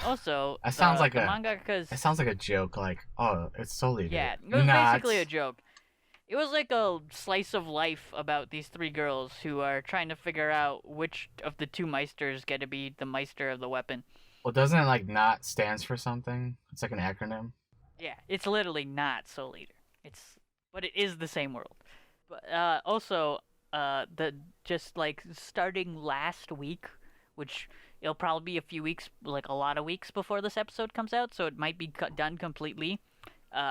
Also, That sounds like the a- mangaka's... It sounds like a joke, like, oh, it's Soul Eater. Yeah, it was Nah, basically a it's- joke. It was like a slice of life about these 3 girls who are trying to figure out which of the 2 Meisters get to be the Meister of the weapon. Well, doesn't it like not stands for something? It's like an acronym. Yeah, it's literally not Soul Eater. But it is the same world. But also, just like starting last week, which it'll probably be a few weeks, like a lot of weeks before this episode comes out, so it might be done completely.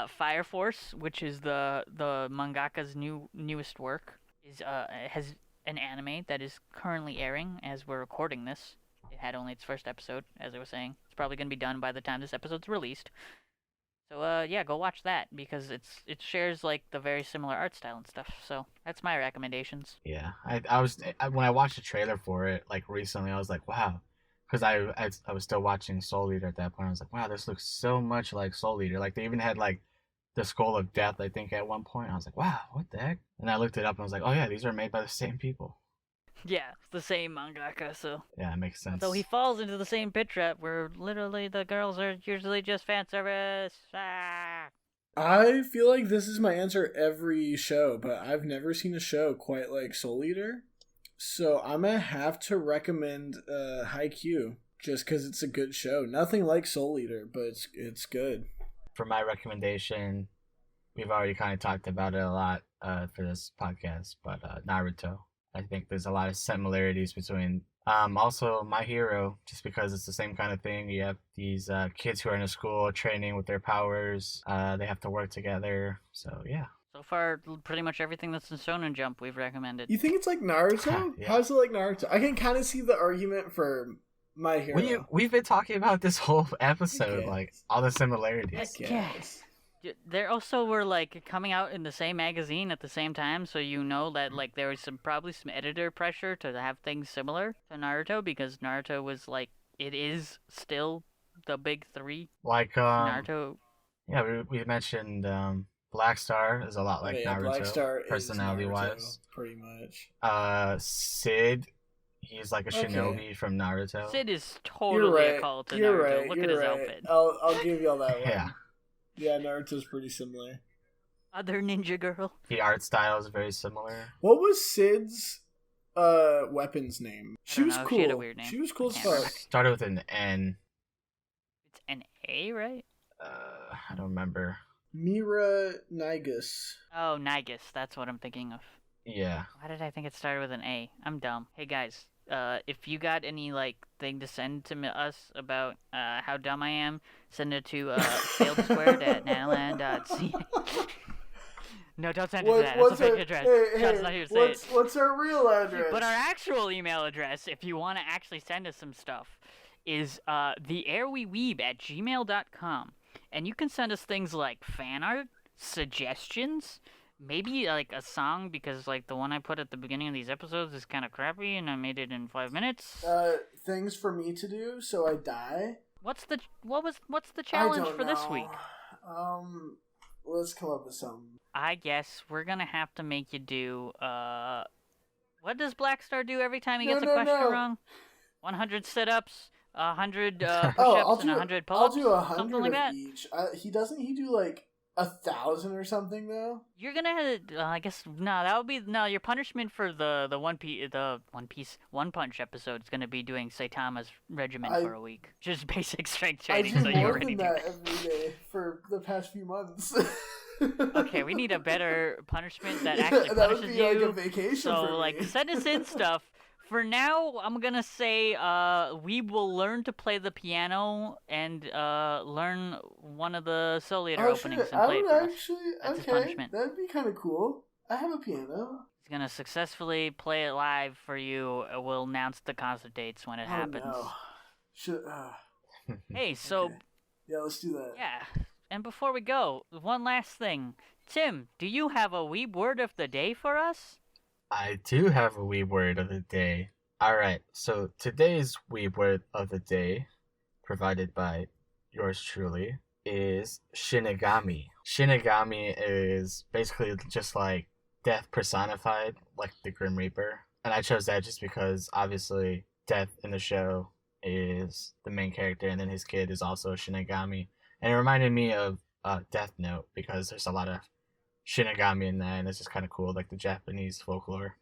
Fire Force, which is the mangaka's newest work, has an anime that is currently airing as we're recording this. It had only its first episode, as I was saying. It's probably gonna be done by the time this episode's released. So yeah, go watch that because it shares like the very similar art style and stuff. So that's my recommendations. Yeah, when I watched the trailer for it like recently, I was like, wow, because I was still watching Soul Eater at that point. I was like, wow, this looks so much like Soul Eater. Like they even had like the Skull of Death, I think, at one point. I was like, wow, what the heck? And I looked it up and I was like, oh yeah, these are made by the same people. Yeah, it's the same mangaka. So Yeah, it makes sense. so he falls into the same pit trap where literally the girls are usually just fan service. Ah. I feel like this is my answer every show, but I've never seen a show quite like Soul Eater. So I'm gonna have to recommend Haikyuu just because it's a good show. Nothing like Soul Eater, but it's good. For my recommendation, we've already kind of talked about it a lot for this podcast, but Naruto. I think there's a lot of similarities between also My Hero, just because it's the same kind of thing. You have these kids who are in a school training with their powers. They have to work together. So yeah. So far, pretty much everything that's in Shonen Jump we've recommended. You think it's like Naruto? Yeah. How's it like Naruto? I can kind of see the argument for My Hero. We've been talking about this whole episode, Okay. like all the similarities. I Yeah. guess. There also were like coming out in the same magazine at the same time, so you know that like there was probably some editor pressure to have things similar to Naruto because Naruto was like it is still the big 3. Like Naruto. yeah, we mentioned Black Star is a lot like Oh, yeah, Naruto, Black Star is personality Naruto, wise. pretty much. Sid, he's like a Okay. shinobi from Naruto. Sid is You're totally right. a call to You're Naruto. right. Look You're at his right. outfit. I'll give you all that one. Yeah. Yeah, Naruto's pretty similar. Other ninja girl. The art style is very similar. What was Sid's weapon's name? I She don't was know. cool. She had a weird name. She was cool I as can't fuck. remember. Started with an N. It's an A, right? I don't remember. Mira Nigus. Oh, Nigus. That's what I'm thinking of. Yeah. Why did I think it started with an A? I'm dumb. Hey guys, if you got any like thing to send to us about how dumb I am, send it to failedsquared@nanaland.ca. No, don't send it to that. That's a fake address. That's not even say it. What's our real address? But our actual email address, if you want to actually send us some stuff, is the AIR We Weeb at gmail.com. And you can send us things like fan art, suggestions, maybe like a song, because like the one I put at the beginning of these episodes is kind of crappy and I made it in 5 minutes. Things for me to do so I die. What's the challenge for this week? Let's come up with something. I guess we're gonna have to make you do what does Blackstar do every time he gets a question wrong? 100 sit-ups, 100 push-ups, and 100 pull-ups. I'll do 100 something like that. each. He do like 1,000 or something though? You're gonna I guess that would be your punishment for the One Punch episode is gonna be doing Saitama's regimen for a week. Just basic strength training, so you already do that every day for the past few months. Okay, we need a better punishment that actually punishes would be you. like a vacation so for like me. send us in stuff. For now, I'm gonna say we will learn to play the piano and learn one of the Soul Eater openings and play it for us. That's his punishment. That'd be kind of cool. I have a piano. He's gonna successfully play it live for you. We'll announce the concert dates when it happens. No. Hey, so Okay. Yeah, let's do that. yeah. And before we go, one last thing. Tim, do you have a Weeb word of the day for us? I do have a Weeb word of the day. Alright, so today's Weeb word of the day, provided by yours truly, is Shinigami. Shinigami is basically just like death personified, like the Grim Reaper. And I chose that just because, obviously, Death in the show is the main character, and then his kid is also a Shinigami. And it reminded me of Death Note, because there's a lot of Shinigami in that, and it's just kind of cool, like the Japanese folklore.